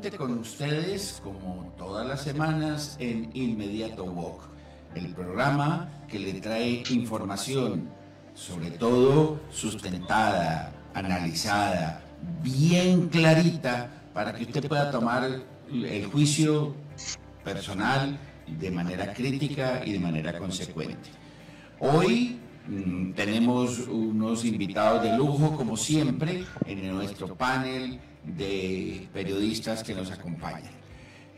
nuevamente con ustedes, como todas las semanas, en Inmediato Walk, el programa que le trae información, sobre todo sustentada, analizada, bien clarita, para que usted pueda tomar el juicio personal de manera crítica y de manera consecuente. Hoy tenemos unos invitados de lujo, como siempre, en nuestro panel de periodistas que nos acompañan.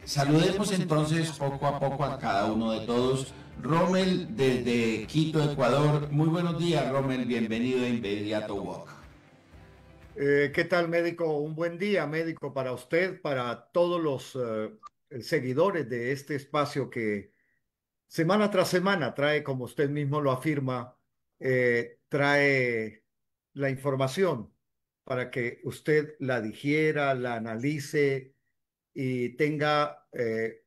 Saludemos entonces poco a poco a cada uno de todos. Rommel, desde Quito, Ecuador. Muy buenos días, Rommel. Bienvenido a Inmediato Walk. ¿Qué tal, médico? Un buen día, médico, para usted, para todos los seguidores de este espacio que semana tras semana trae, como usted mismo lo afirma, trae la información para que usted la digiera, la analice y tenga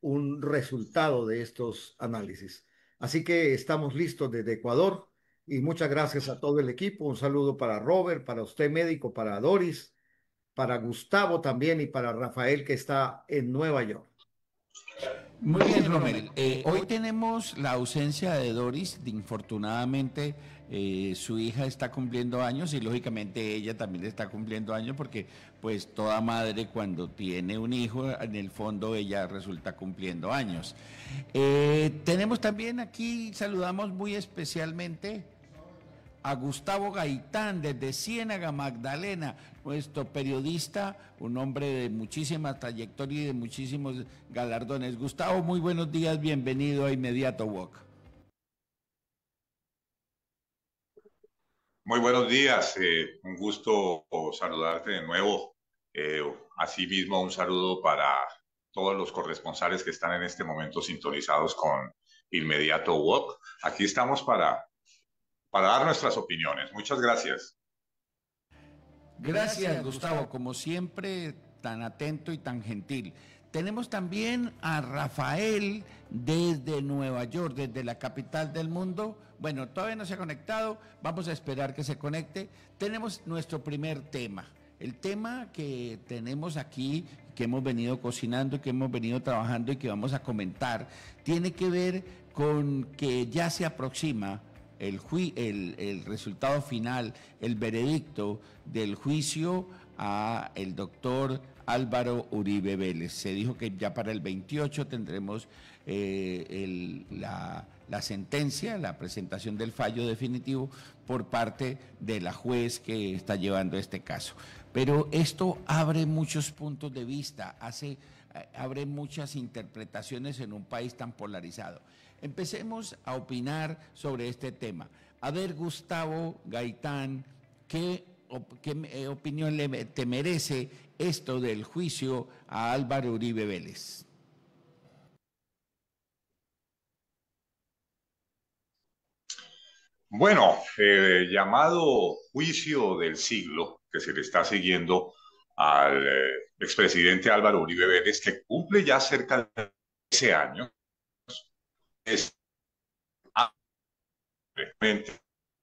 un resultado de estos análisis. Así que estamos listos desde Ecuador y muchas gracias a todo el equipo. Un saludo para Robert, para usted médico, para Doris, para Gustavo también y para Rafael que está en Nueva York. Muy bien, Rommel. Hoy tenemos la ausencia de Doris. Infortunadamente, su hija está cumpliendo años y lógicamente ella también está cumpliendo años porque pues toda madre cuando tiene un hijo, en el fondo ella resulta cumpliendo años. Tenemos también aquí, saludamos muy especialmente a Gustavo Gaitán desde Ciénaga, Magdalena, nuestro periodista, un hombre de muchísima trayectoria y de muchísimos galardones. Gustavo, muy buenos días, bienvenido a Inmediato Walk. Muy buenos días, un gusto saludarte de nuevo. Eh, Asimismo, un saludo para todos los corresponsales que están en este momento sintonizados con Inmediato Walk. Aquí estamos para dar nuestras opiniones. Muchas gracias. Gracias, Gustavo, como siempre, tan atento y tan gentil. Tenemos también a Rafael desde Nueva York, desde la capital del mundo. Bueno, todavía no se ha conectado, vamos a esperar que se conecte. Tenemos nuestro primer tema. El tema que tenemos aquí, que hemos venido cocinando, que hemos venido trabajando y que vamos a comentar, tiene que ver con que ya se aproxima el resultado final, el veredicto del juicio a el doctor Álvaro Uribe Vélez. Se dijo que ya para el 28 tendremos la sentencia, la presentación del fallo definitivo por parte de la juez que está llevando este caso. Pero esto abre muchos puntos de vista, abre muchas interpretaciones en un país tan polarizado. Empecemos a opinar sobre este tema. A ver, Gustavo Gaitán, ¿qué opinión te merece esto del juicio a Álvaro Uribe Vélez? Bueno, llamado juicio del siglo que se le está siguiendo al expresidente Álvaro Uribe Vélez, que cumple ya cerca de ese año, es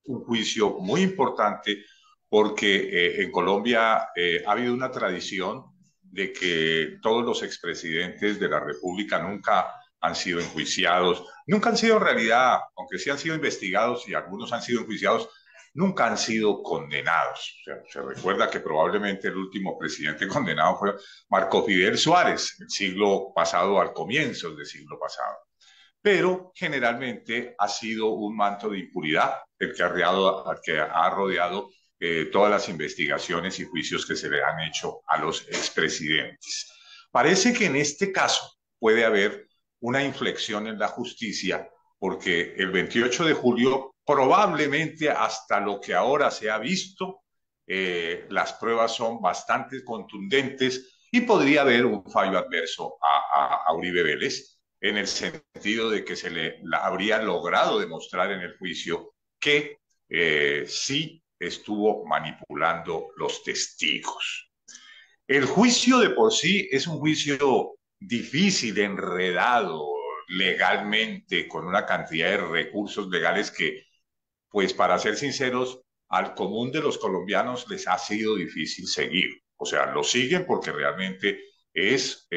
un juicio muy importante porque en Colombia ha habido una tradición de que todos los expresidentes de la República nunca han sido enjuiciados, nunca han sido en realidad, aunque sí han sido investigados y algunos han sido enjuiciados, nunca han sido condenados. O sea, se recuerda que probablemente el último presidente condenado fue Marco Fidel Suárez, el siglo pasado, al comienzo del siglo pasado, pero generalmente ha sido un manto de impunidad que ha rodeado todas las investigaciones y juicios que se le han hecho a los expresidentes. Parece que en este caso puede haber una inflexión en la justicia, porque el 28 de julio probablemente hasta lo que ahora se ha visto, las pruebas son bastante contundentes y podría haber un fallo adverso a Uribe Vélez, en el sentido de que habría logrado demostrar en el juicio que sí estuvo manipulando los testigos. El juicio de por sí es un juicio difícil, enredado legalmente, con una cantidad de recursos legales que, pues para ser sinceros, al común de los colombianos les ha sido difícil seguir. O sea, lo siguen porque realmente es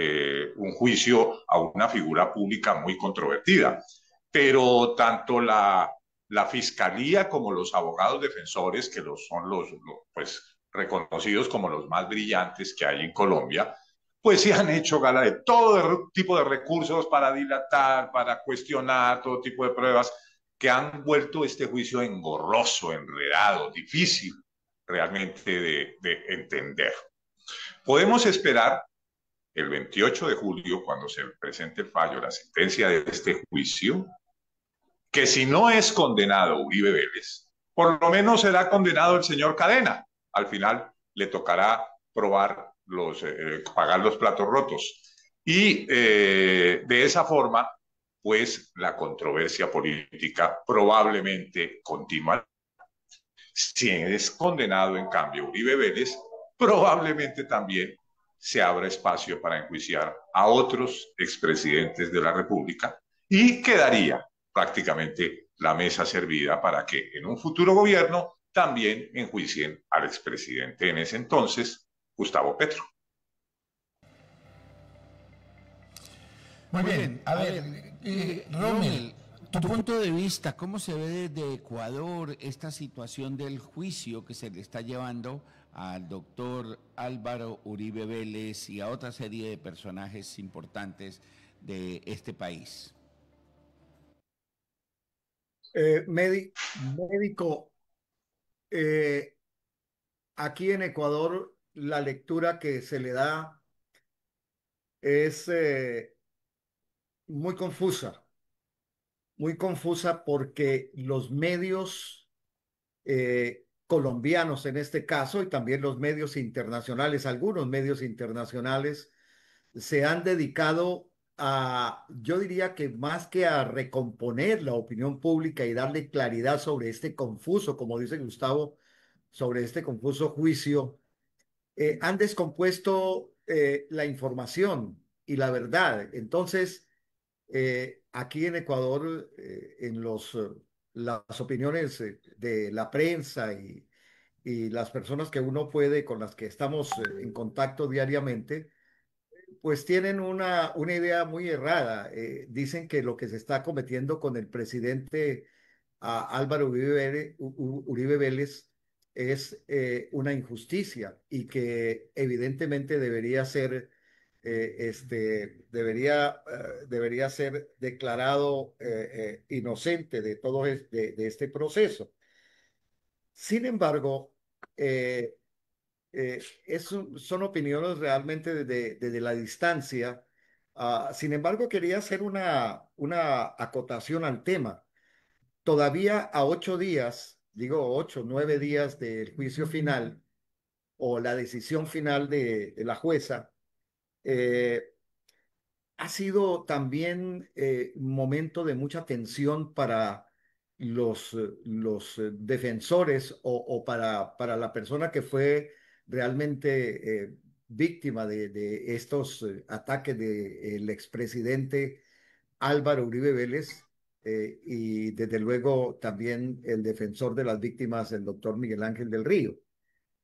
un juicio a una figura pública muy controvertida. Pero tanto la fiscalía como los abogados defensores, que son pues, reconocidos como los más brillantes que hay en Colombia, pues se han hecho gala de todo tipo de recursos para dilatar, para cuestionar todo tipo de pruebas que han vuelto este juicio engorroso, enredado, difícil realmente de entender. Podemos esperar el 28 de julio, cuando se presente el fallo, la sentencia de este juicio, que si no es condenado Uribe Vélez, por lo menos será condenado el señor Cadena. Al final le tocará probar pagar los platos rotos. Y de esa forma, pues la controversia política probablemente continúa. Si es condenado, en cambio, Uribe Vélez, probablemente también se abra espacio para enjuiciar a otros expresidentes de la República y quedaría prácticamente la mesa servida para que en un futuro gobierno también enjuicien al expresidente en ese entonces, Gustavo Petro. Muy bien, a ver, Rommel, tu punto de vista, ¿cómo se ve desde Ecuador esta situación del juicio que se le está llevando al doctor Álvaro Uribe Vélez y a otra serie de personajes importantes de este país? Médico, eh, aquí en Ecuador la lectura que se le da es muy confusa porque los medios colombianos en este caso y también los medios internacionales, algunos medios internacionales, se han dedicado a, yo diría que más que a recomponer la opinión pública y darle claridad sobre este confuso, como dice Gustavo, sobre este confuso juicio, han descompuesto la información y la verdad. Entonces, aquí en Ecuador, las opiniones de la prensa y las personas que uno puede, con las que estamos en contacto diariamente, pues tienen una idea muy errada. Dicen que lo que se está cometiendo con el presidente Álvaro Uribe Vélez es una injusticia y que evidentemente debería ser declarado inocente de de este proceso. Sin embargo, eh, son opiniones realmente desde la distancia. Sin embargo, quería hacer una acotación al tema. Todavía a 8 días, digo 8, 9 días del juicio final o la decisión final de la jueza, eh, ha sido también un momento de mucha tensión para los defensores o para la persona que fue realmente víctima de estos ataques del expresidente Álvaro Uribe Vélez y desde luego también el defensor de las víctimas, el doctor Miguel Ángel del Río.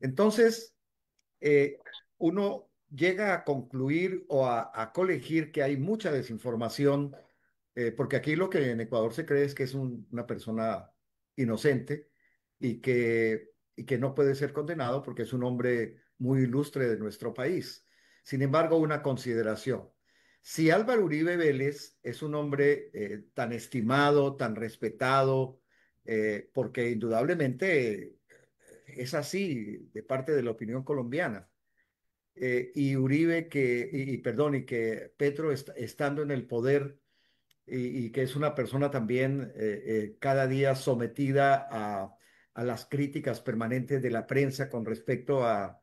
Entonces, eh, uno llega a concluir o a colegir que hay mucha desinformación, porque aquí lo que en Ecuador se cree es que es una persona inocente y que no puede ser condenado porque es un hombre muy ilustre de nuestro país. Sin embargo, una consideración. Si Álvaro Uribe Vélez es un hombre tan estimado, tan respetado, porque indudablemente es así de parte de la opinión colombiana. Y Uribe perdón, y que Petro estando en el poder y que es una persona también cada día sometida a las críticas permanentes de la prensa con respecto a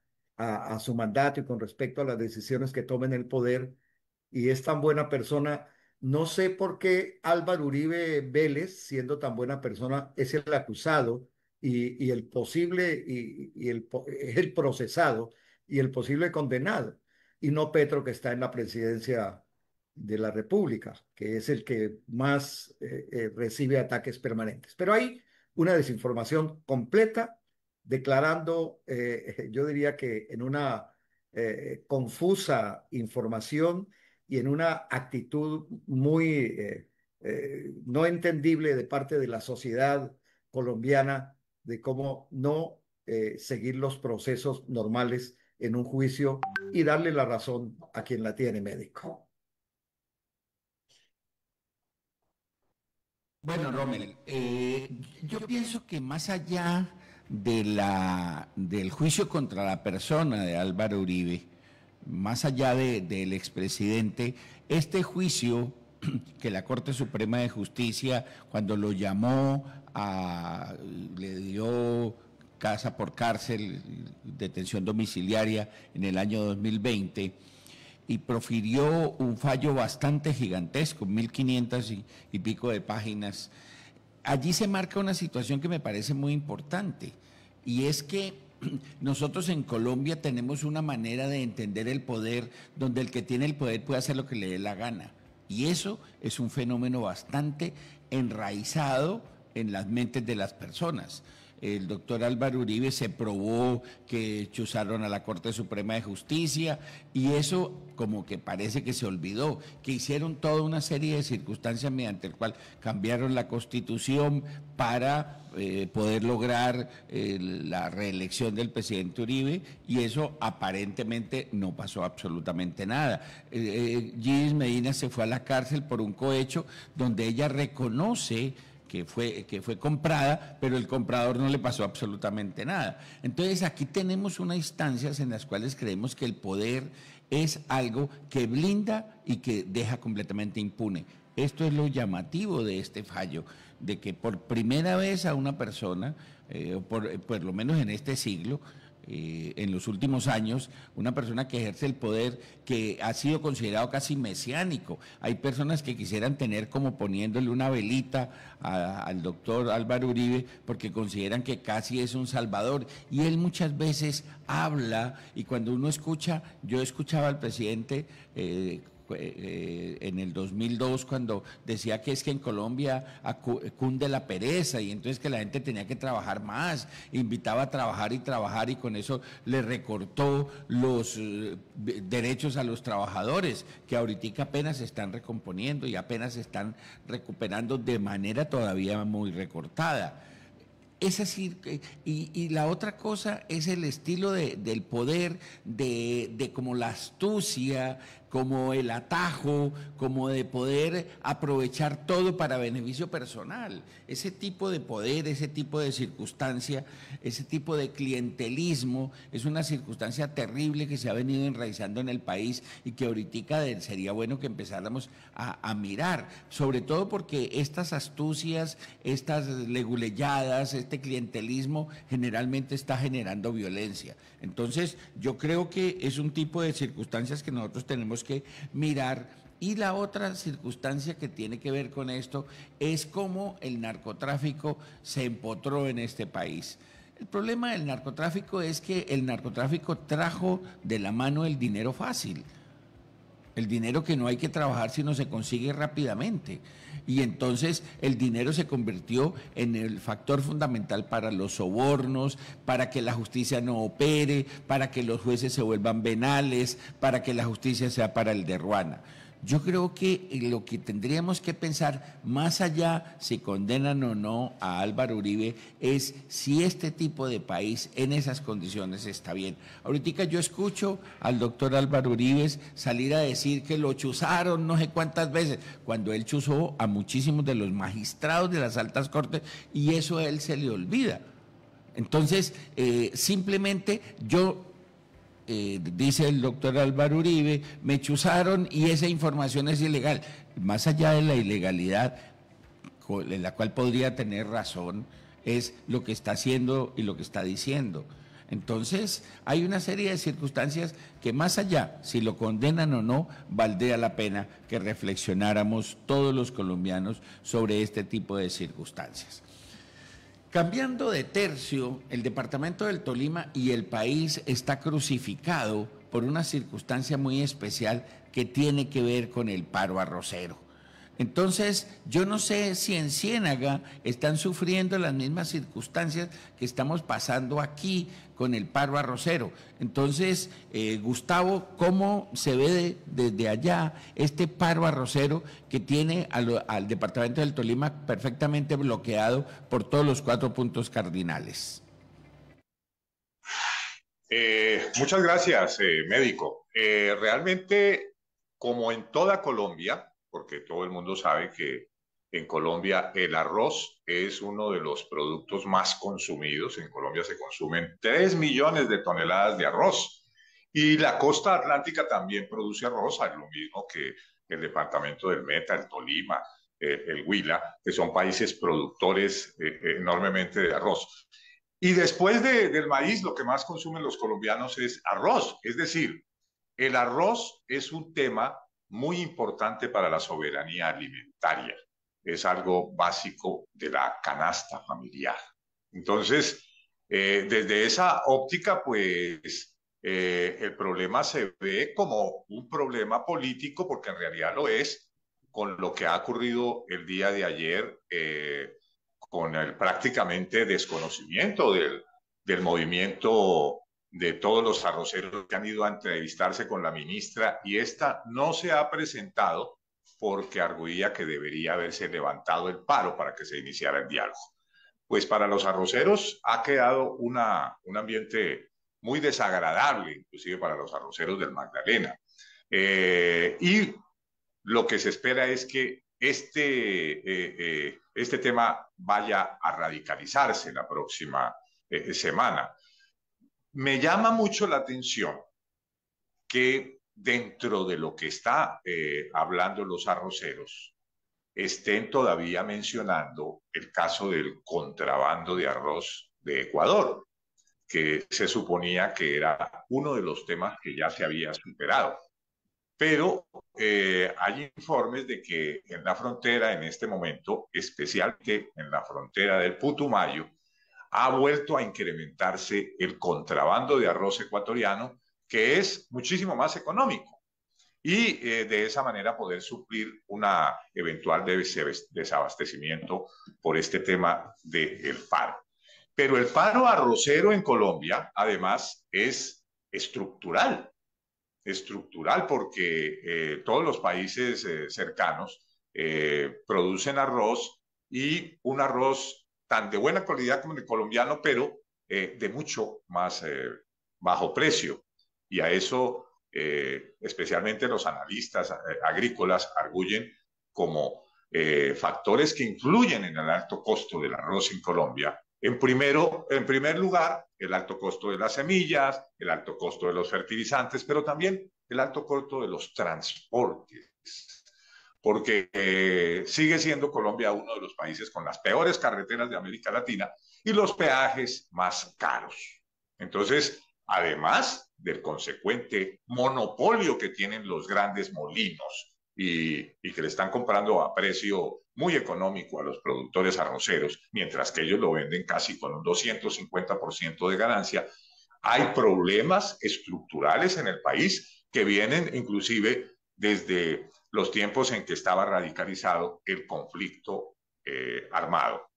su mandato y con respecto a las decisiones que toma en el poder, y es tan buena persona. No sé por qué Álvaro Uribe Vélez, siendo tan buena persona, es el acusado y el posible el procesado y el posible condenado, y no Petro, que está en la presidencia de la República, que es el que más recibe ataques permanentes. Pero hay una desinformación completa declarando, yo diría que en confusa información y en una actitud muy no entendible de parte de la sociedad colombiana de cómo no seguir los procesos normales en un juicio y darle la razón a quien la tiene, médico. Bueno, Rommel, yo pienso que más allá del juicio contra la persona de Álvaro Uribe, más allá del expresidente, este juicio que la Corte Suprema de Justicia, cuando lo llamó, le dio casa por cárcel, detención domiciliaria en el año 2020, y profirió un fallo bastante gigantesco, 1.500 y pico de páginas. Allí se marca una situación que me parece muy importante, y es que nosotros en Colombia tenemos una manera de entender el poder donde el que tiene el poder puede hacer lo que le dé la gana, y eso es un fenómeno bastante enraizado en las mentes de las personas. El doctor Álvaro Uribe se probó que chuzaron a la Corte Suprema de Justicia y eso como que parece que se olvidó, que hicieron toda una serie de circunstancias mediante el cual cambiaron la Constitución para poder lograr la reelección del presidente Uribe y eso aparentemente no pasó absolutamente nada. Gis Medina se fue a la cárcel por un cohecho donde ella reconoce que fue comprada, pero el comprador no le pasó absolutamente nada. Entonces aquí tenemos unas instancias en las cuales creemos que el poder es algo que blinda y que deja completamente impune. Esto es lo llamativo de este fallo, de que por primera vez a una persona, por lo menos en este siglo, en los últimos años, una persona que ejerce el poder que ha sido considerado casi mesiánico. Hay personas que quisieran tener como poniéndole una velita al doctor Álvaro Uribe porque consideran que casi es un salvador y él muchas veces habla y cuando uno escucha, yo escuchaba al presidente en el 2002 cuando decía que es que en Colombia cunde la pereza y entonces que la gente tenía que trabajar más, invitaba a trabajar y con eso le recortó los derechos a los trabajadores que ahorita apenas se están recomponiendo y apenas se están recuperando de manera todavía muy recortada. Es decir, y la otra cosa es el estilo del poder, de como la astucia, como el atajo, como de poder aprovechar todo para beneficio personal. Ese tipo de poder, ese tipo de circunstancia, ese tipo de clientelismo es una circunstancia terrible que se ha venido enraizando en el país y que ahorita sería bueno que empezáramos a mirar, sobre todo porque estas astucias, estas leguleyadas, este clientelismo generalmente está generando violencia. Entonces, yo creo que es un tipo de circunstancias que nosotros tenemos que mirar. Y la otra circunstancia que tiene que ver con esto es cómo el narcotráfico se empotró en este país. El problema del narcotráfico es que el narcotráfico trajo de la mano el dinero fácil. El dinero que no hay que trabajar sino se consigue rápidamente. Y entonces el dinero se convirtió en el factor fundamental para los sobornos, para que la justicia no opere, para que los jueces se vuelvan venales, para que la justicia sea para el de Ruana. Yo creo que lo que tendríamos que pensar, más allá si condenan o no a Álvaro Uribe, es si este tipo de país en esas condiciones está bien. Ahorita yo escucho al doctor Álvaro Uribe salir a decir que lo chuzaron no sé cuántas veces, cuando él chuzó a muchísimos de los magistrados de las altas cortes y eso a él se le olvida. Entonces, simplemente yo... dice el doctor Álvaro Uribe, me chuzaron y esa información es ilegal. Más allá de la ilegalidad, en la cual podría tener razón, es lo que está haciendo y lo que está diciendo. Entonces, hay una serie de circunstancias que más allá, si lo condenan o no, valdría la pena que reflexionáramos todos los colombianos sobre este tipo de circunstancias. Cambiando de tercio, el departamento del Tolima y el país está crucificado por una circunstancia muy especial que tiene que ver con el paro arrocero. Entonces, yo no sé si en Ciénaga están sufriendo las mismas circunstancias que estamos pasando aquí con el paro arrocero. Entonces, Gustavo, ¿cómo se ve desde allá este paro arrocero que tiene al departamento del Tolima perfectamente bloqueado por todos los 4 puntos cardinales? Muchas gracias, médico. Realmente, como en toda Colombia, porque todo el mundo sabe que en Colombia el arroz es uno de los productos más consumidos. En Colombia se consumen 3 millones de toneladas de arroz. Y la costa atlántica también produce arroz, lo mismo que el departamento del Meta, el Tolima, el Huila, que son países productores enormemente de arroz. Y después del maíz, lo que más consumen los colombianos es arroz. Es decir, el arroz es un tema muy importante para la soberanía alimentaria. Es algo básico de la canasta familiar. Entonces, desde esa óptica, pues el problema se ve como un problema político, porque en realidad lo es, con lo que ha ocurrido el día de ayer, con el prácticamente desconocimiento del movimiento de todos los arroceros que han ido a entrevistarse con la ministra, y esta no se ha presentado porque arguía que debería haberse levantado el paro para que se iniciara el diálogo. Pues para los arroceros ha quedado un ambiente muy desagradable, inclusive para los arroceros del Magdalena. Y lo que se espera es que este tema vaya a radicalizarse la próxima semana. Me llama mucho la atención que dentro de lo que está hablando los arroceros estén todavía mencionando el caso del contrabando de arroz de Ecuador, que se suponía que era uno de los temas que ya se había superado. Pero hay informes de que en la frontera, en este momento, especialmente en la frontera del Putumayo, ha vuelto a incrementarse el contrabando de arroz ecuatoriano, que es muchísimo más económico, y de esa manera poder suplir una eventual desabastecimiento por este tema del paro. Pero el paro arrocero en Colombia, además, es estructural porque todos los países cercanos producen arroz, y un arroz tan de buena calidad como el colombiano, pero de mucho más bajo precio. Y a eso especialmente los analistas agrícolas arguyen como factores que influyen en el alto costo del arroz en Colombia. En primer lugar, el alto costo de las semillas, el alto costo de los fertilizantes, pero también el alto costo de los transportes, porque sigue siendo Colombia uno de los países con las peores carreteras de América Latina y los peajes más caros. Entonces, además del consecuente monopolio que tienen los grandes molinos y que le están comprando a precio muy económico a los productores arroceros, mientras que ellos lo venden casi con un 250% de ganancia, hay problemas estructurales en el país que vienen inclusive desde los tiempos en que estaba radicalizado el conflicto armado.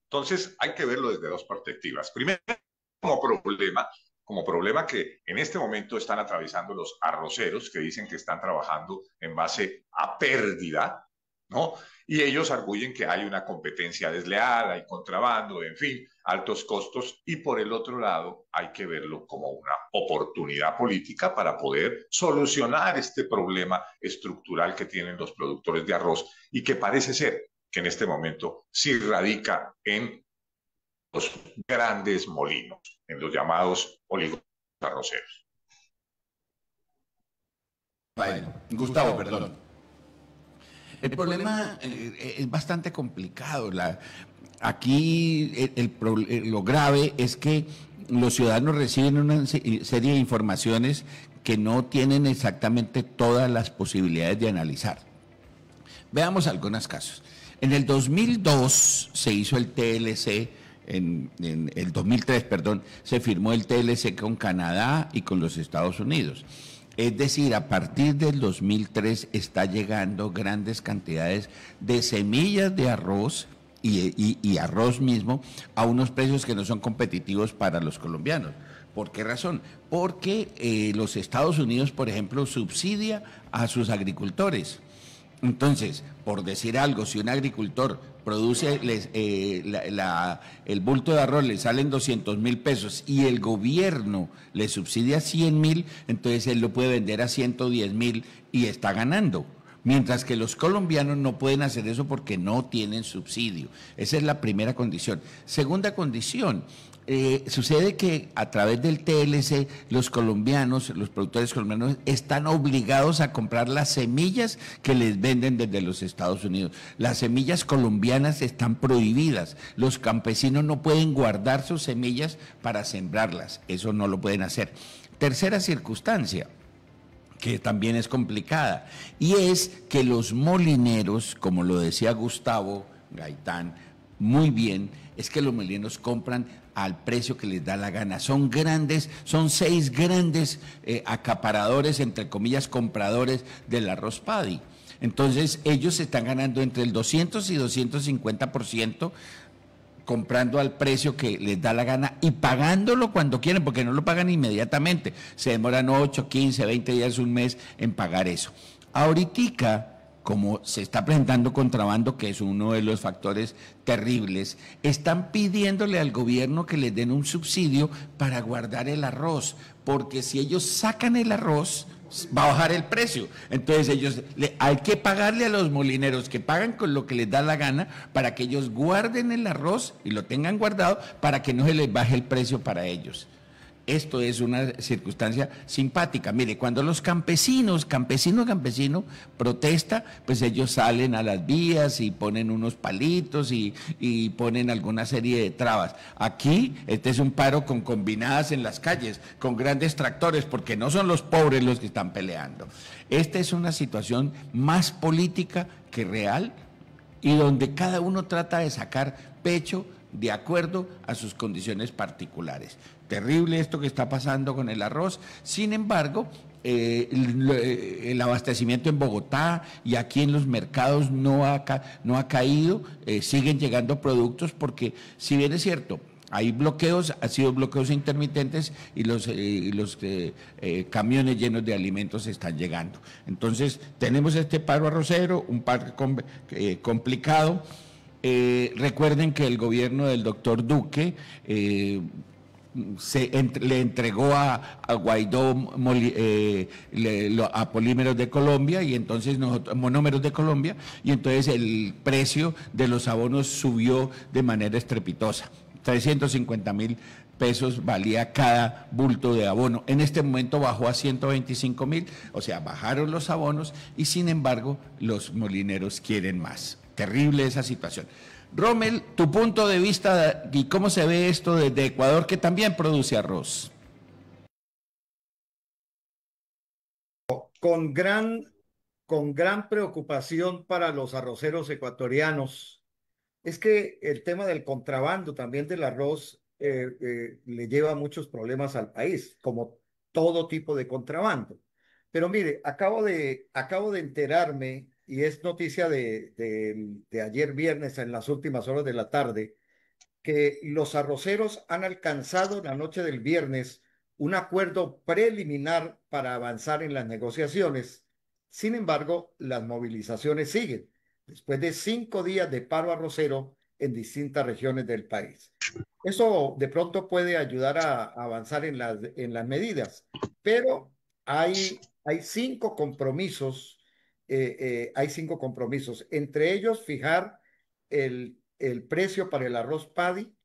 Entonces hay que verlo desde dos perspectivas. Primero, como problema que en este momento están atravesando los arroceros, que dicen que están trabajando en base a pérdida, ¿no? Y ellos arguyen que hay una competencia desleal, hay contrabando, en fin, altos costos, y por el otro lado hay que verlo como una oportunidad política para poder solucionar este problema estructural que tienen los productores de arroz, y que parece ser que en este momento sí radica en los grandes molinos, en los llamados oligopolios arroceros. Gustavo, perdón. El problema es bastante complicado. Aquí lo grave es que los ciudadanos reciben una serie de informaciones que no tienen exactamente todas las posibilidades de analizar. Veamos algunos casos. En el 2002 se hizo el TLC, en el 2003, perdón, se firmó el TLC con Canadá y con los Estados Unidos. Es decir, a partir del 2003 está llegando grandes cantidades de semillas de arroz y arroz mismo a unos precios que no son competitivos para los colombianos. ¿Por qué razón? Porque los Estados Unidos, por ejemplo, subsidia a sus agricultores. Entonces, por decir algo, si un agricultor produce el bulto de arroz, le salen 200.000 pesos y el gobierno le subsidia 100.000, entonces él lo puede vender a 110.000 y está ganando. Mientras que los colombianos no pueden hacer eso porque no tienen subsidio. Esa es la primera condición. Segunda condición, sucede que a través del TLC los colombianos, los productores colombianos están obligados a comprar las semillas que les venden desde los Estados Unidos. Las semillas colombianas están prohibidas. Los campesinos no pueden guardar sus semillas para sembrarlas. Eso no lo pueden hacer. Tercera circunstancia, que también es complicada, y es que los molineros, como lo decía Gustavo Gaitán muy bien, es que los molineros compran al precio que les da la gana. Son grandes, son 6 grandes acaparadores, entre comillas, compradores del arroz paddy. Entonces ellos están ganando entre el 200 y 250% comprando al precio que les da la gana y pagándolo cuando quieren, porque no lo pagan inmediatamente. Se demoran 8, 15, 20 días, un mes en pagar eso. Ahoritica, como se está presentando contrabando, que es uno de los factores terribles, están pidiéndole al gobierno que les den un subsidio para guardar el arroz, porque si ellos sacan el arroz, va a bajar el precio. Entonces hay que pagarle a los molineros que pagan con lo que les da la gana para que ellos guarden el arroz y lo tengan guardado para que no se les baje el precio para ellos. Esto es una circunstancia simpática. Mire, cuando los campesino protesta, pues ellos salen a las vías y ponen unos palitos y ponen alguna serie de trabas. Aquí, este es un paro con combinadas en las calles, con grandes tractores, porque no son los pobres los que están peleando. Esta es una situación más política que real y donde cada uno trata de sacar pecho de acuerdo a sus condiciones particulares. Terrible esto que está pasando con el arroz. Sin embargo, el abastecimiento en Bogotá y aquí en los mercados no ha caído, siguen llegando productos porque, si bien es cierto, hay bloqueos, han sido bloqueos intermitentes y los camiones llenos de alimentos están llegando. Entonces, tenemos este paro arrocero, un paro complicado. Recuerden que el gobierno del doctor Duque le entregó a Guaidó a Polímeros de Colombia y entonces Monómeros de Colombia, y entonces el precio de los abonos subió de manera estrepitosa. 350.000 pesos valía cada bulto de abono. En este momento bajó a 125.000, o sea, bajaron los abonos y sin embargo los molineros quieren más. Terrible esa situación. Rommel, tu punto de vista y cómo se ve esto desde Ecuador, que también produce arroz. Con gran, con gran preocupación para los arroceros ecuatorianos. Es que el tema del contrabando también del arroz le lleva muchos problemas al país, como todo tipo de contrabando. Pero mire, acabo de enterarme, y es noticia de ayer viernes en las últimas horas de la tarde, que los arroceros han alcanzado la noche del viernes un acuerdo preliminar para avanzar en las negociaciones. Sin embargo, las movilizaciones siguen, después de 5 días de paro arrocero en distintas regiones del país. Eso de pronto puede ayudar a avanzar en las medidas, pero hay 5 compromisos, hay 5 compromisos, entre ellos fijar el precio para el arroz paddy,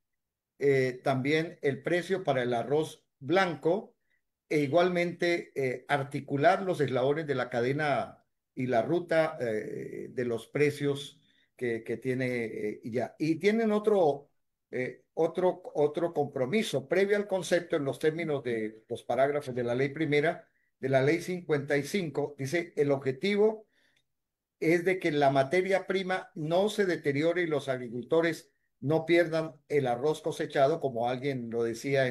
también el precio para el arroz blanco e igualmente articular los eslabones de la cadena y la ruta de los precios que tiene ya. Y tienen otro compromiso previo al concepto en los términos de los parágrafos de la ley primera, de la ley 55, dice el objetivo es de que la materia prima no se deteriore y los agricultores no pierdan el arroz cosechado, como alguien lo decía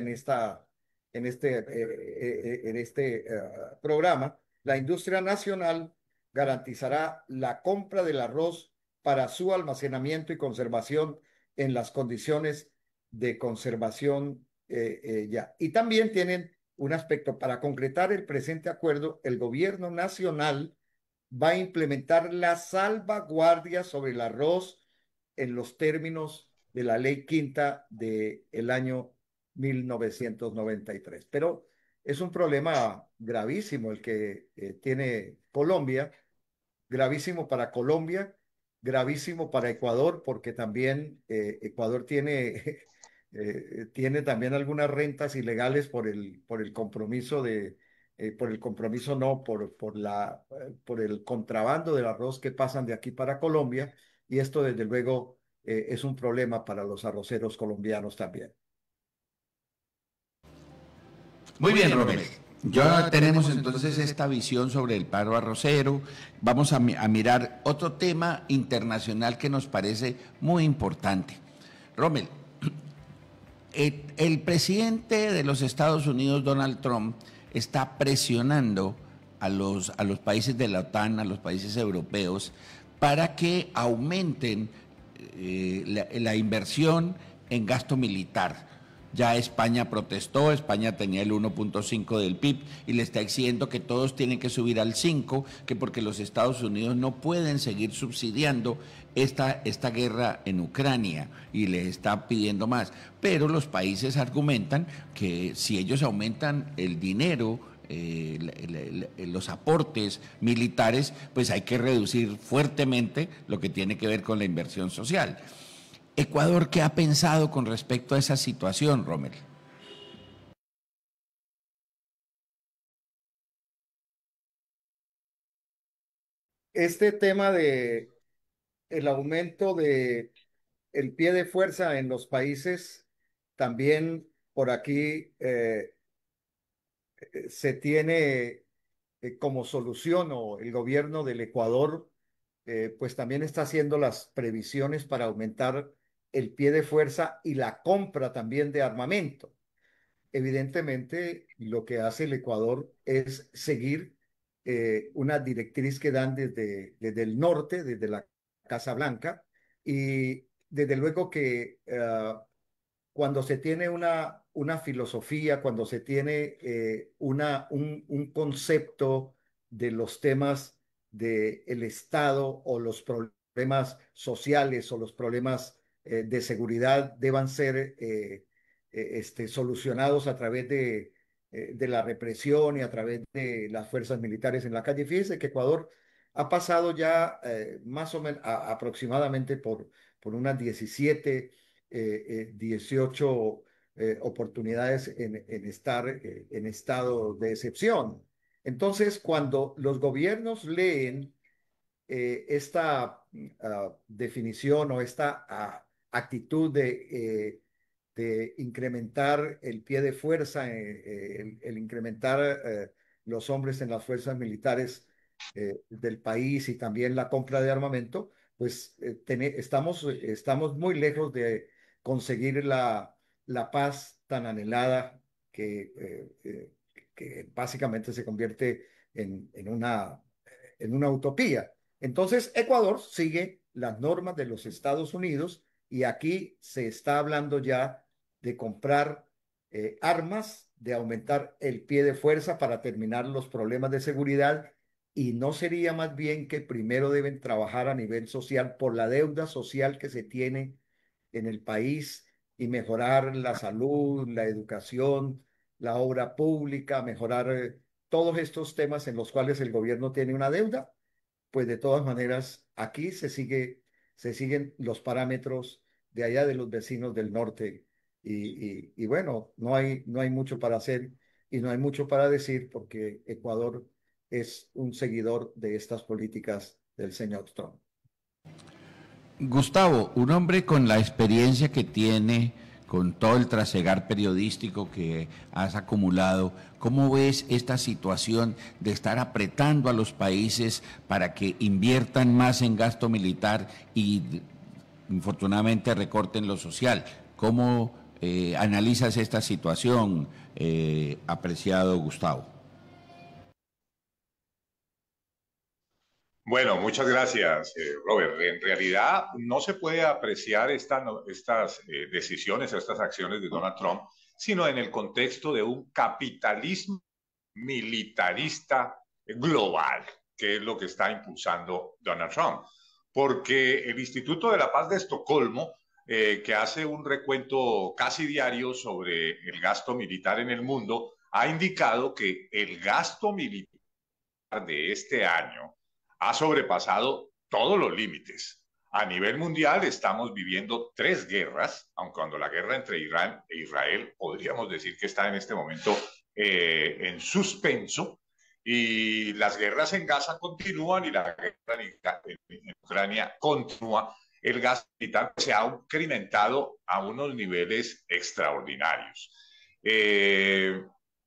programa, la industria nacional garantizará la compra del arroz para su almacenamiento y conservación en las condiciones de conservación ya. Y también tienen un aspecto, para concretar el presente acuerdo, el gobierno nacional va a implementar la salvaguardia sobre el arroz en los términos de la ley quinta del año 1993. Pero es un problema gravísimo el que tiene Colombia, gravísimo para Colombia, gravísimo para Ecuador, porque también Ecuador tiene, tiene también algunas rentas ilegales por el compromiso por el compromiso no, por el contrabando del arroz que pasan de aquí para Colombia, y esto desde luego es un problema para los arroceros colombianos también. Muy bien, Romel. Ya tenemos entonces esta visión sobre el paro arrocero. Vamos a mirar otro tema internacional que nos parece muy importante. Romel, el presidente de los Estados Unidos, Donald Trump, está presionando a los países de la OTAN, a los países europeos, para que aumenten la inversión en gasto militar. Ya España protestó, España tenía el 1.5 del PIB y le está diciendo que todos tienen que subir al 5, que porque los Estados Unidos no pueden seguir subsidiando esta guerra en Ucrania y le está pidiendo más. Pero los países argumentan que si ellos aumentan el dinero, los aportes militares, pues hay que reducir fuertemente lo que tiene que ver con la inversión social. Ecuador, ¿qué ha pensado con respecto a esa situación, Romel? Este tema de el aumento de el pie de fuerza en los países, también por aquí se tiene como solución, o el gobierno del Ecuador pues también está haciendo las previsiones para aumentar el pie de fuerza y la compra también de armamento. Evidentemente, lo que hace el Ecuador es seguir una directriz que dan desde el norte, desde la Casa Blanca, y desde luego que cuando se tiene una filosofía, cuando se tiene un concepto de los temas del Estado o los problemas sociales o los problemas de seguridad deban ser solucionados a través de la represión y a través de las fuerzas militares en la calle. Fíjese que Ecuador ha pasado ya más o menos aproximadamente por unas 18 oportunidades en estar en estado de excepción. Entonces, cuando los gobiernos leen esta definición o esta actitud de incrementar el pie de fuerza, el incrementar los hombres en las fuerzas militares del país y también la compra de armamento, pues estamos muy lejos de conseguir la paz tan anhelada que básicamente se convierte en una utopía. Entonces, Ecuador sigue las normas de los Estados Unidos y aquí se está hablando ya de comprar armas, de aumentar el pie de fuerza para terminar los problemas de seguridad, y no sería más bien que primero deben trabajar a nivel social por la deuda social que se tiene en el país y mejorar la salud, la educación, la obra pública, mejorar todos estos temas en los cuales el gobierno tiene una deuda. Pues de todas maneras, aquí se siguen los parámetros de allá de los vecinos del norte. Y bueno, no hay mucho para hacer y no hay mucho para decir, porque Ecuador es un seguidor de estas políticas del señor Trump. Gustavo, un hombre con la experiencia que tiene, con todo el trasegar periodístico que has acumulado, ¿cómo ves esta situación de estar apretando a los países para que inviertan más en gasto militar y, infortunadamente, recorten lo social? ¿Cómo analizas esta situación, apreciado Gustavo? Bueno, muchas gracias, Robert. En realidad no se puede apreciar estas decisiones, estas acciones de Donald Trump, sino en el contexto de un capitalismo militarista global, que es lo que está impulsando Donald Trump. Porque el Instituto de la Paz de Estocolmo, que hace un recuento casi diario sobre el gasto militar en el mundo, ha indicado que el gasto militar de este año ha sobrepasado todos los límites. A nivel mundial estamos viviendo 3 guerras, aun cuando la guerra entre Irán e Israel podríamos decir que está en este momento en suspenso, y las guerras en Gaza continúan y la guerra en Ucrania continúa. El gasto militar se ha incrementado a unos niveles extraordinarios.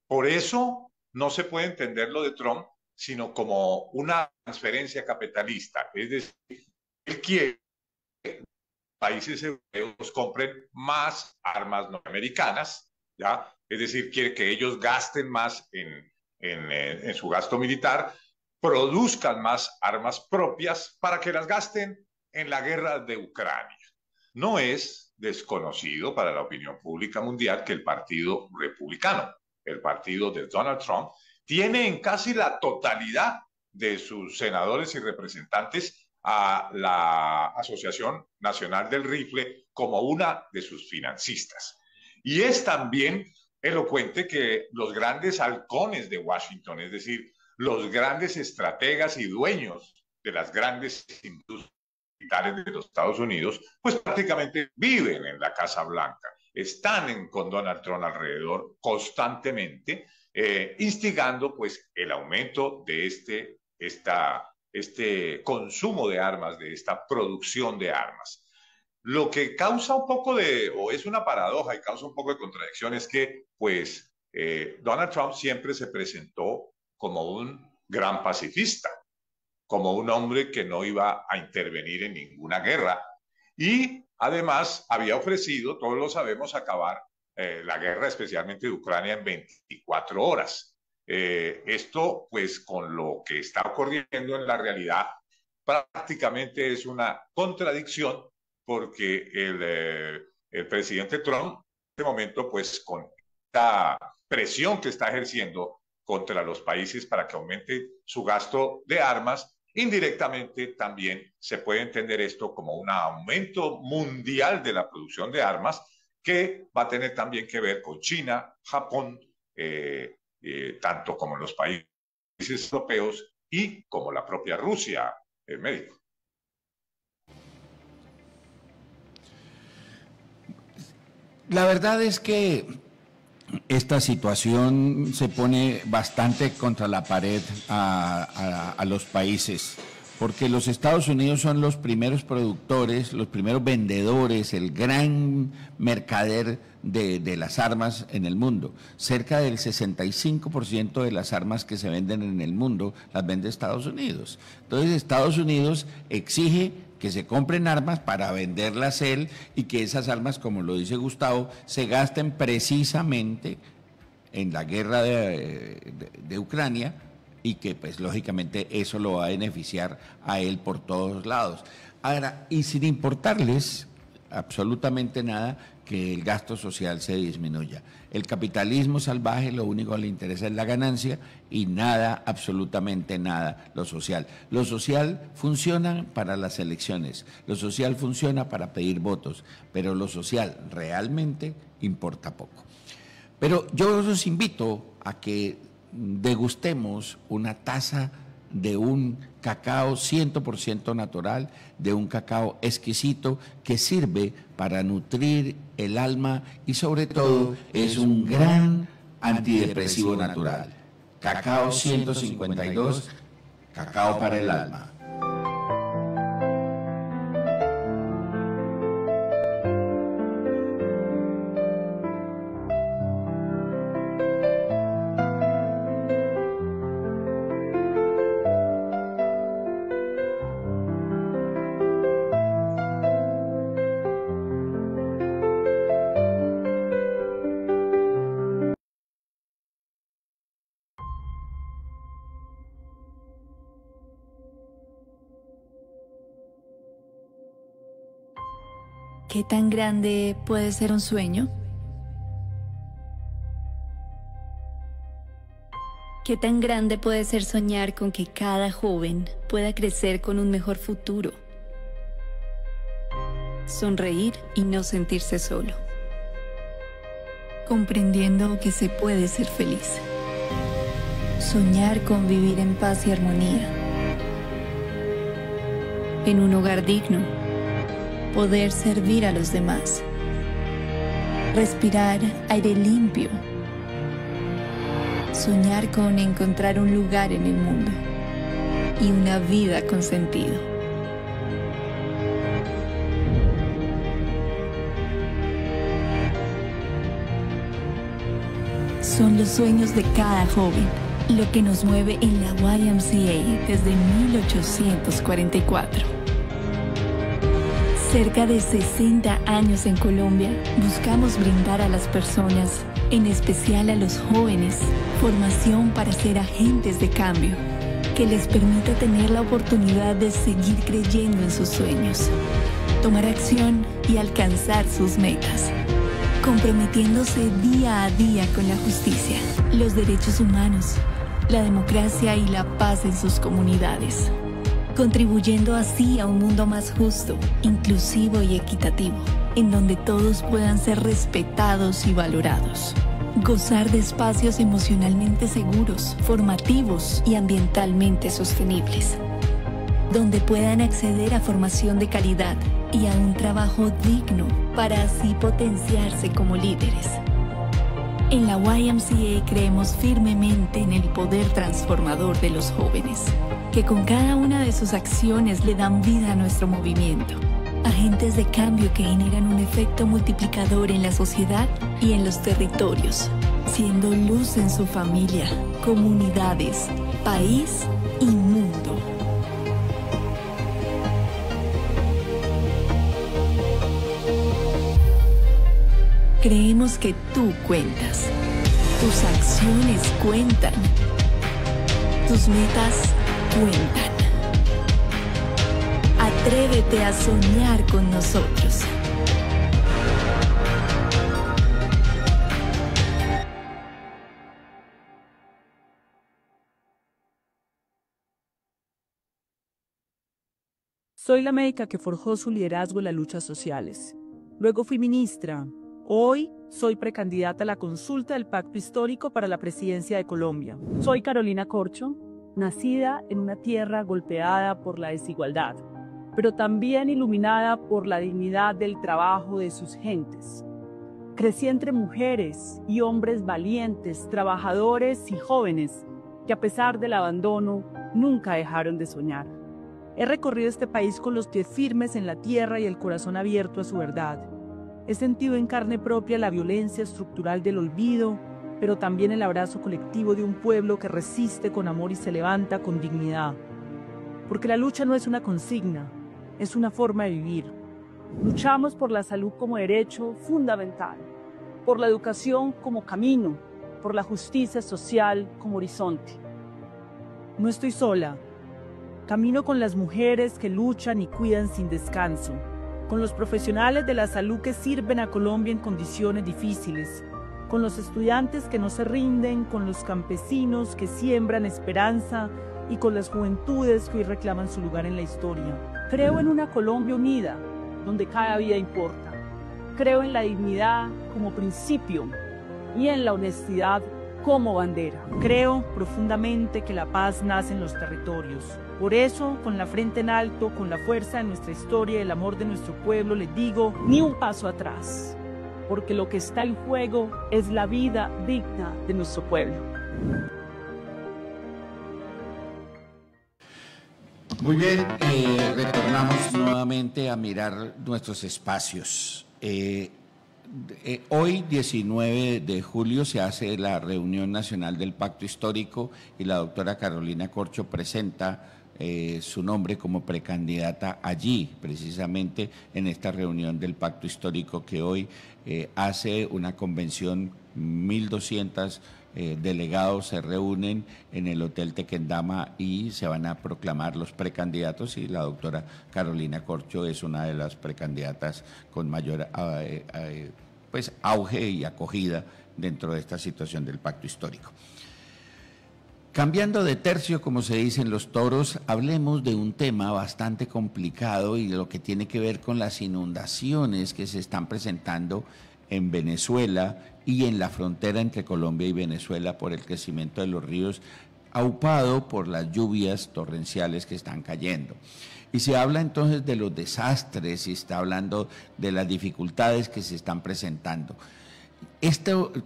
Por eso no se puede entender lo de Trump sino como una transferencia capitalista. Es decir, él quiere que países europeos compren más armas norteamericanas, ¿ya? Es decir, quiere que ellos gasten más en su gasto militar, produzcan más armas propias para que las gasten en la guerra de Ucrania. No es desconocido para la opinión pública mundial que el Partido Republicano, el partido de Donald Trump, tiene en casi la totalidad de sus senadores y representantes a la Asociación Nacional del Rifle como una de sus financistas. Y es también elocuente que los grandes halcones de Washington, es decir, los grandes estrategas y dueños de las grandes industrias militares de los Estados Unidos, pues prácticamente viven en la Casa Blanca, están con Donald Trump alrededor constantemente, instigando pues el aumento de este consumo de armas, de esta producción de armas. Lo que causa un poco o es una paradoja y causa un poco de contradicción, es que pues Donald Trump siempre se presentó como un gran pacifista, como un hombre que no iba a intervenir en ninguna guerra, y además había ofrecido, todos lo sabemos, acabar la guerra, especialmente de Ucrania, en 24 horas. Esto, pues, con lo que está ocurriendo en la realidad, prácticamente es una contradicción, porque el presidente Trump, en este momento, pues, con esta presión que está ejerciendo contra los países para que aumente su gasto de armas, indirectamente también se puede entender esto como un aumento mundial de la producción de armas, que va a tener también que ver con China, Japón, tanto como los países europeos y como la propia Rusia, el médico. La verdad es que esta situación se pone bastante contra la pared a los países, porque los Estados Unidos son los primeros productores, los primeros vendedores, el gran mercader de las armas en el mundo. Cerca del 65% de las armas que se venden en el mundo las vende Estados Unidos. Entonces Estados Unidos exige que se compren armas para venderlas él, y que esas armas, como lo dice Gustavo, se gasten precisamente en la guerra de Ucrania, y que pues lógicamente eso lo va a beneficiar a él por todos lados. Ahora, y sin importarles absolutamente nada que el gasto social se disminuya. El capitalismo salvaje lo único que le interesa es la ganancia, y nada, absolutamente nada, lo social. Lo social funciona para las elecciones, lo social funciona para pedir votos, pero lo social realmente importa poco. Pero yo los invito a que degustemos una taza de un cacao 100% natural, de un cacao exquisito que sirve para nutrir el alma, y sobre todo es un gran antidepresivo natural. Cacao 152, cacao para el alma. ¿qué tan grande puede ser un sueño? ¿Qué tan grande puede ser soñar con que cada joven pueda crecer con un mejor futuro? Sonreír y no sentirse solo. Comprendiendo que se puede ser feliz. Soñar con vivir en paz y armonía. En un hogar digno. Poder servir a los demás. Respirar aire limpio. Soñar con encontrar un lugar en el mundo. Y una vida con sentido. Son los sueños de cada joven, lo que nos mueve en la YMCA desde 1844. Cerca de 60 años en Colombia, buscamos brindar a las personas, en especial a los jóvenes, formación para ser agentes de cambio, que les permita tener la oportunidad de seguir creyendo en sus sueños, tomar acción y alcanzar sus metas. Comprometiéndose día a día con la justicia, los derechos humanos, la democracia y la paz en sus comunidades, contribuyendo así a un mundo más justo, inclusivo y equitativo, en donde todos puedan ser respetados y valorados. Gozar de espacios emocionalmente seguros, formativos y ambientalmente sostenibles, donde puedan acceder a formación de calidad y a un trabajo digno para así potenciarse como líderes. En la YMCA creemos firmemente en el poder transformador de los jóvenes, que con cada una de sus acciones le dan vida a nuestro movimiento. Agentes de cambio que generan un efecto multiplicador en la sociedad y en los territorios, siendo luz en su familia, comunidades, país y mundo. Creemos que tú cuentas, tus acciones cuentan, tus metas cuentan. Atrévete a soñar con nosotros. Soy la médica que forjó su liderazgo en las luchas sociales. Luego fui ministra. Hoy soy precandidata a la consulta del Pacto Histórico para la presidencia de Colombia. Soy Carolina Corcho, nacida en una tierra golpeada por la desigualdad, pero también iluminada por la dignidad del trabajo de sus gentes. Crecí entre mujeres y hombres valientes, trabajadores y jóvenes que a pesar del abandono nunca dejaron de soñar. He recorrido este país con los pies firmes en la tierra y el corazón abierto a su verdad. He sentido en carne propia la violencia estructural del olvido, pero también el abrazo colectivo de un pueblo que resiste con amor y se levanta con dignidad. Porque la lucha no es una consigna, es una forma de vivir. Luchamos por la salud como derecho fundamental, por la educación como camino, por la justicia social como horizonte. No estoy sola. Camino con las mujeres que luchan y cuidan sin descanso, con los profesionales de la salud que sirven a Colombia en condiciones difíciles, con los estudiantes que no se rinden, con los campesinos que siembran esperanza y con las juventudes que hoy reclaman su lugar en la historia. Creo en una Colombia unida, donde cada vida importa. Creo en la dignidad como principio y en la honestidad como bandera. Creo profundamente que la paz nace en los territorios. Por eso, con la frente en alto, con la fuerza de nuestra historia y el amor de nuestro pueblo, les digo, ni un paso atrás, porque lo que está en juego es la vida digna de nuestro pueblo. Muy bien, retornamos nuevamente a mirar nuestros espacios. Hoy, 19 de julio, se hace la reunión nacional del Pacto Histórico y la doctora Carolina Corcho presenta su nombre como precandidata allí, precisamente en esta reunión del Pacto Histórico que hoy hace una convención, 1.200 delegados se reúnen en el Hotel Tequendama y se van a proclamar los precandidatos, y la doctora Carolina Corcho es una de las precandidatas con mayor pues, auge y acogida dentro de esta situación del pacto histórico. Cambiando de tercio, como se dice en los toros, hablemos de un tema bastante complicado y de lo que tiene que ver con las inundaciones que se están presentando en Venezuela y en la frontera entre Colombia y Venezuela por el crecimiento de los ríos, aupado por las lluvias torrenciales que están cayendo. Y se habla entonces de los desastres y está hablando de las dificultades que se están presentando.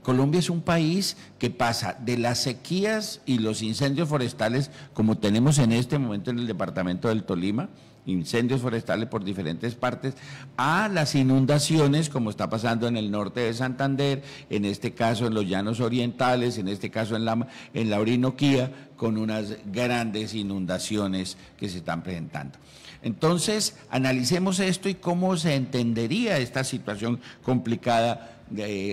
Colombia es un país que pasa de las sequías y los incendios forestales, como tenemos en este momento en el departamento del Tolima, incendios forestales por diferentes partes, a las inundaciones, como está pasando en el norte de Santander, en este caso en los llanos orientales, en este caso en la Orinoquía, con unas grandes inundaciones que se están presentando. Entonces, analicemos esto y cómo se entendería esta situación complicada.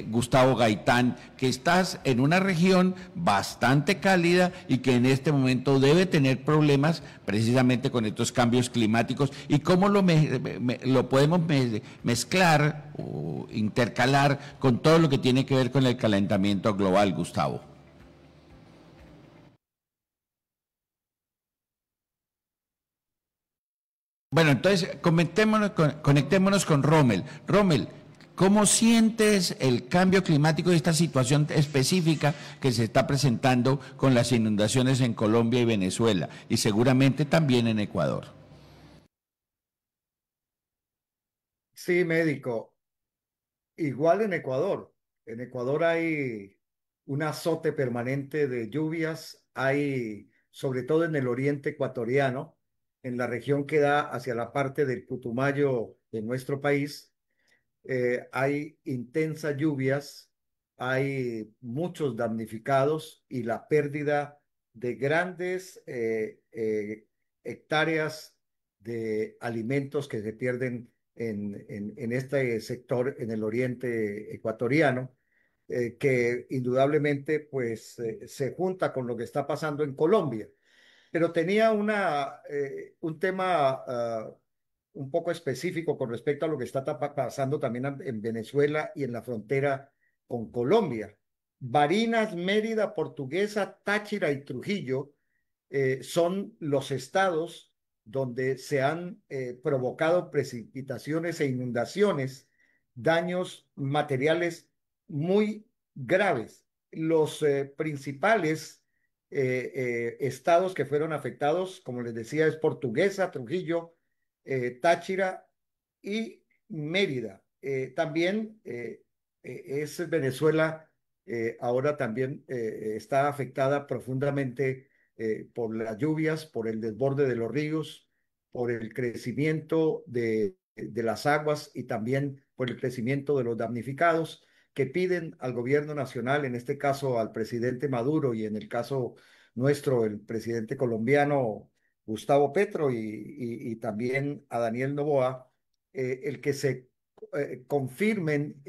Gustavo Gaitán, que estás en una región bastante cálida y que en este momento debe tener problemas precisamente con estos cambios climáticos, y cómo lo podemos mezclar o intercalar con todo lo que tiene que ver con el calentamiento global, Gustavo. Bueno, entonces conectémonos con Rommel. Rommel, ¿cómo sientes el cambio climático y esta situación específica que se está presentando con las inundaciones en Colombia y Venezuela, y seguramente también en Ecuador? Sí, médico. Igual en Ecuador. En Ecuador hay un azote permanente de lluvias, hay, sobre todo en el oriente ecuatoriano, en la región que da hacia la parte del Putumayo de nuestro país. Hay intensas lluvias, hay muchos damnificados y la pérdida de grandes hectáreas de alimentos que se pierden en este sector, en el oriente ecuatoriano, que indudablemente pues se junta con lo que está pasando en Colombia. Pero tenía un tema un poco específico con respecto a lo que está pasando también en Venezuela y en la frontera con Colombia. Barinas, Mérida, Portuguesa, Táchira y Trujillo son los estados donde se han provocado precipitaciones e inundaciones, daños materiales muy graves. Los principales estados que fueron afectados, como les decía, es Portuguesa, Trujillo, Táchira y Mérida. También es Venezuela, ahora también está afectada profundamente por las lluvias, por el desborde de los ríos, por el crecimiento de las aguas y también por el crecimiento de los damnificados, que piden al gobierno nacional, en este caso al presidente Maduro y en el caso nuestro, el presidente colombiano Gustavo Petro y también a Daniel Noboa, el que se confirmen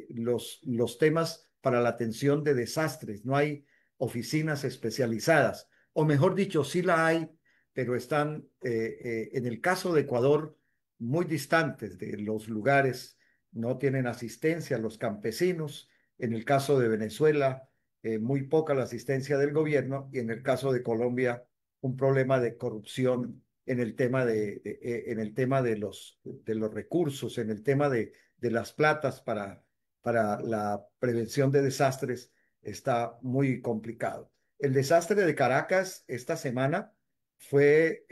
los temas para la atención de desastres. No hay oficinas especializadas, o mejor dicho, sí la hay, pero están, en el caso de Ecuador, muy distantes de los lugares, no tienen asistencia los campesinos. En el caso de Venezuela, muy poca la asistencia del gobierno, y en el caso de Colombia, un problema de corrupción en el tema en el tema de los recursos, en el tema de las platas para la prevención de desastres, está muy complicado. El desastre de Caracas esta semana fue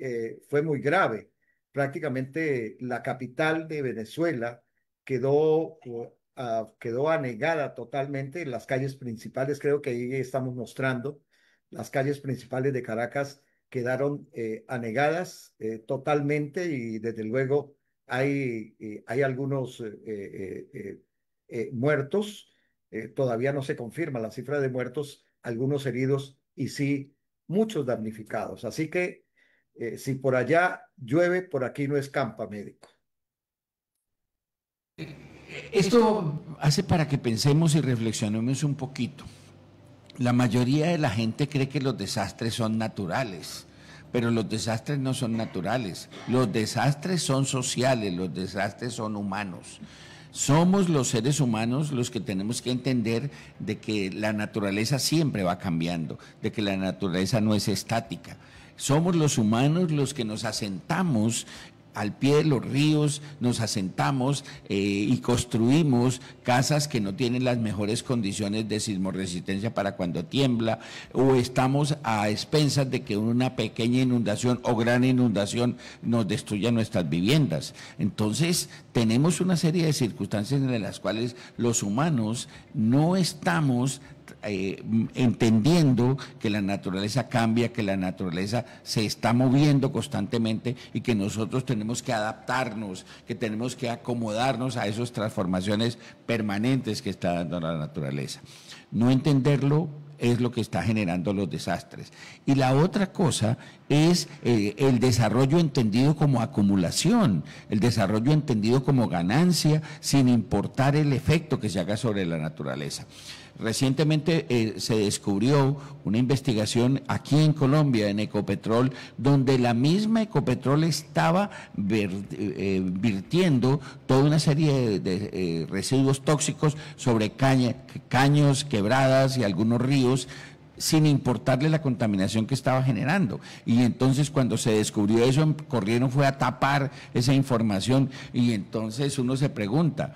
muy grave. Prácticamente la capital de Venezuela quedó anegada totalmente. Las calles principales, creo que ahí estamos mostrando, las calles principales de Caracas quedaron anegadas totalmente, y desde luego hay algunos muertos. Todavía no se confirma la cifra de muertos, algunos heridos y sí muchos damnificados. Así que si por allá llueve, por aquí no escampa, médico. Esto hace para que pensemos y reflexionemos un poquito. La mayoría de la gente cree que los desastres son naturales, pero los desastres no son naturales. Los desastres son sociales, los desastres son humanos. Somos los seres humanos los que tenemos que entender de que la naturaleza siempre va cambiando, de que la naturaleza no es estática. Somos los humanos los que nos asentamos al pie de los ríos, nos asentamos y construimos casas que no tienen las mejores condiciones de sismoresistencia para cuando tiembla, o estamos a expensas de que una pequeña inundación o gran inundación nos destruya nuestras viviendas. Entonces, tenemos una serie de circunstancias en las cuales los humanos no estamos entendiendo que la naturaleza cambia, que la naturaleza se está moviendo constantemente y que nosotros tenemos que adaptarnos, que tenemos que acomodarnos a esas transformaciones permanentes que está dando la naturaleza. No entenderlo es lo que está generando los desastres. Y la otra cosa es el desarrollo entendido como acumulación, el desarrollo entendido como ganancia, sin importar el efecto que se haga sobre la naturaleza. Recientemente se descubrió una investigación aquí en Colombia, en Ecopetrol, donde la misma Ecopetrol estaba virtiendo toda una serie de residuos tóxicos sobre caños, quebradas y algunos ríos, sin importarle la contaminación que estaba generando. Y entonces cuando se descubrió eso, corrieron fue a tapar esa información, y entonces uno se pregunta,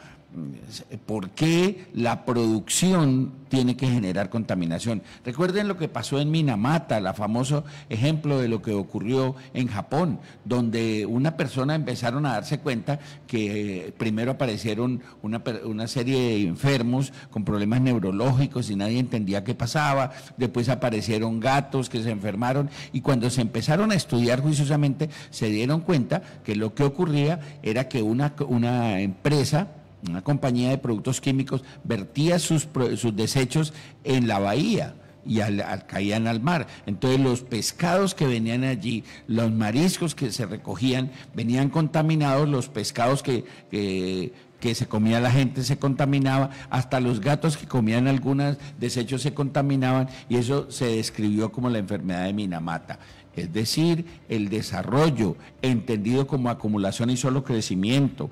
¿por qué la producción tiene que generar contaminación? Recuerden lo que pasó en Minamata, el famoso ejemplo de lo que ocurrió en Japón, donde una persona empezaron a darse cuenta que primero aparecieron una serie de enfermos con problemas neurológicos y nadie entendía qué pasaba, después aparecieron gatos que se enfermaron, y cuando se empezaron a estudiar juiciosamente se dieron cuenta que lo que ocurría era que una empresa, una compañía de productos químicos, vertía sus desechos en la bahía y caían al mar. Entonces los pescados que venían allí, los mariscos que se recogían, venían contaminados, los pescados que se comía la gente se contaminaba, hasta los gatos que comían algunos desechos se contaminaban, y eso se describió como la enfermedad de Minamata. Es decir, el desarrollo entendido como acumulación y solo crecimiento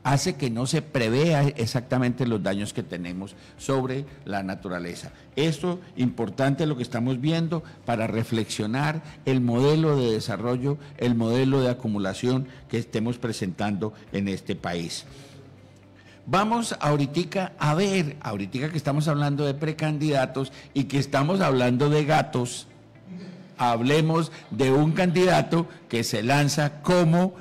hace que no se prevea exactamente los daños que tenemos sobre la naturaleza. Esto importante lo que estamos viendo para reflexionar el modelo de desarrollo, el modelo de acumulación que estemos presentando en este país. Vamos ahorita a ver, ahorita que estamos hablando de precandidatos y que estamos hablando de gatos, hablemos de un candidato que se lanza como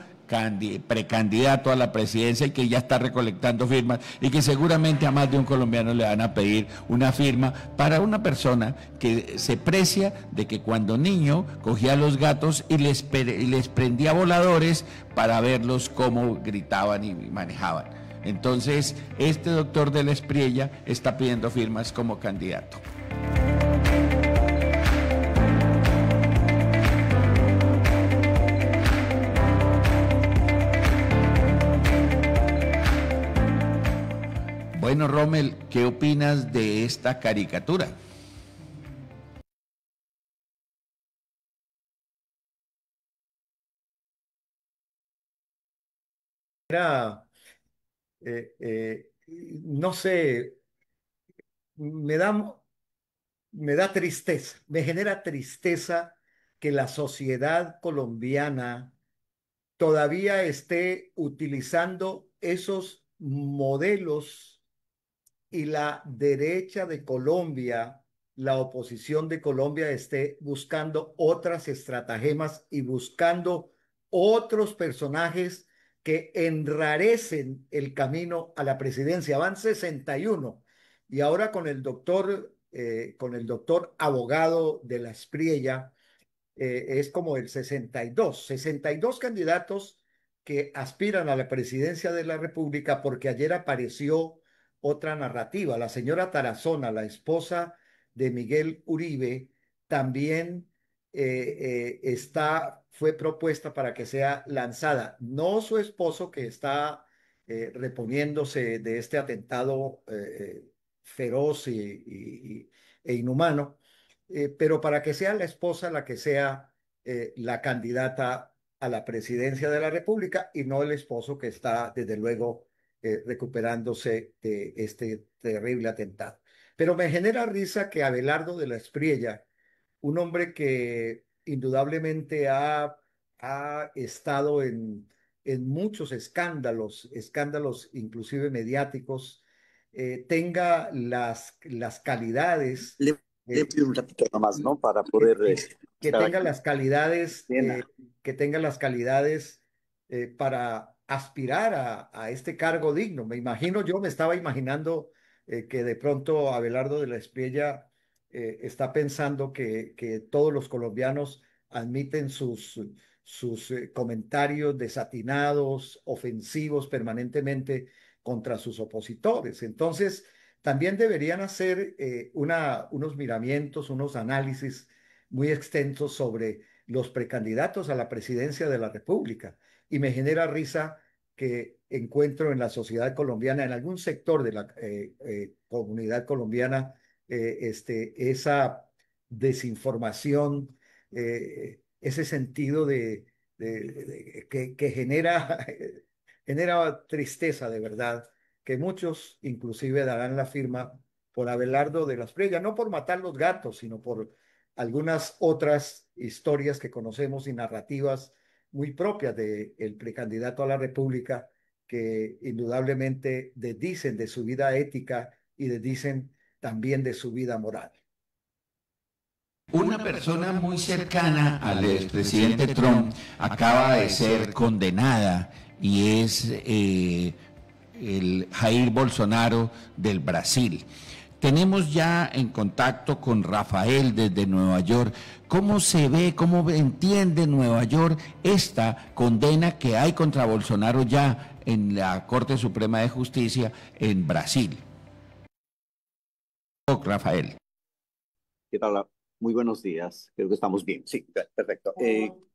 precandidato a la presidencia y que ya está recolectando firmas, y que seguramente a más de un colombiano le van a pedir una firma para una persona que se precia de que cuando niño cogía a los gatos y les prendía voladores para verlos cómo gritaban y manejaban. Entonces, este doctor de la Espriella está pidiendo firmas como candidato. Bueno, Rommel, ¿qué opinas de esta caricatura? Era, no sé, me da, me da tristeza, me genera tristeza que la sociedad colombiana todavía esté utilizando esos modelos, y la derecha de Colombia, la oposición de Colombia, esté buscando otras estratagemas y buscando otros personajes que enrarecen el camino a la presidencia. Van 61 y ahora con el doctor abogado de la Espriella, es como el 62 candidatos que aspiran a la presidencia de la República, porque ayer apareció otra narrativa. La señora Tarazona, la esposa de Miguel Uribe, también fue propuesta para que sea lanzada. No su esposo, que está reponiéndose de este atentado feroz e inhumano, pero para que sea la esposa la que sea la candidata a la presidencia de la República y no el esposo que está, desde luego, recuperándose de este terrible atentado. Pero me genera risa que Abelardo de la Espriella, un hombre que indudablemente ha estado en muchos escándalos, escándalos inclusive mediáticos, tenga las calidades, Le eh, pido un ratito nomás, ¿no? Para que, poder que estar tenga aquí. las calidades, Bien. que tenga las calidades para aspirar a este cargo digno. Me estaba imaginando que de pronto Abelardo de la Espriella está pensando que todos los colombianos admiten sus comentarios desatinados, ofensivos permanentemente contra sus opositores. Entonces, también deberían hacer unos miramientos, unos análisis muy extensos sobre los precandidatos a la presidencia de la República. Y me genera risa que encuentro en la sociedad colombiana, en algún sector de la comunidad colombiana, esa desinformación, ese sentido que genera, genera tristeza de verdad, que muchos inclusive darán la firma por Abelardo de las Espriella, no por matar los gatos, sino por algunas otras historias que conocemos y narrativas muy propias del precandidato a la República que indudablemente desdicen de su vida ética y desdicen también de su vida moral. Una persona muy cercana al expresidente Trump acaba de ser condenada y es el Jair Bolsonaro del Brasil. Tenemos ya en contacto con Rafael desde Nueva York. ¿Cómo se ve, cómo entiende Nueva York esta condena que hay contra Bolsonaro ya en la Corte Suprema de Justicia en Brasil? Rafael. ¿Qué tal? Muy buenos días. Creo que estamos bien. Sí, perfecto.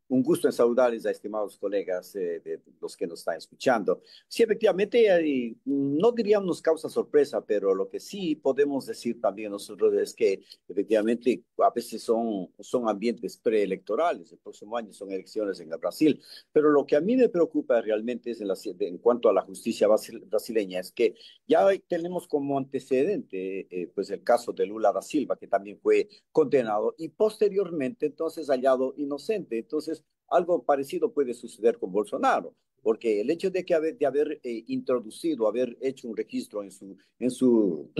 Un gusto en saludarles a estimados colegas de los que nos están escuchando. Sí, efectivamente, no diríamos nos causa sorpresa, pero lo que sí podemos decir también nosotros es que efectivamente a veces son ambientes preelectorales. El próximo año son elecciones en el Brasil. Pero lo que a mí me preocupa realmente es en cuanto a la justicia brasileña es que ya tenemos como antecedente pues el caso de Lula da Silva, que también fue condenado y posteriormente entonces hallado inocente. Entonces, algo parecido puede suceder con Bolsonaro, porque el hecho de haber introducido, haber hecho un registro en su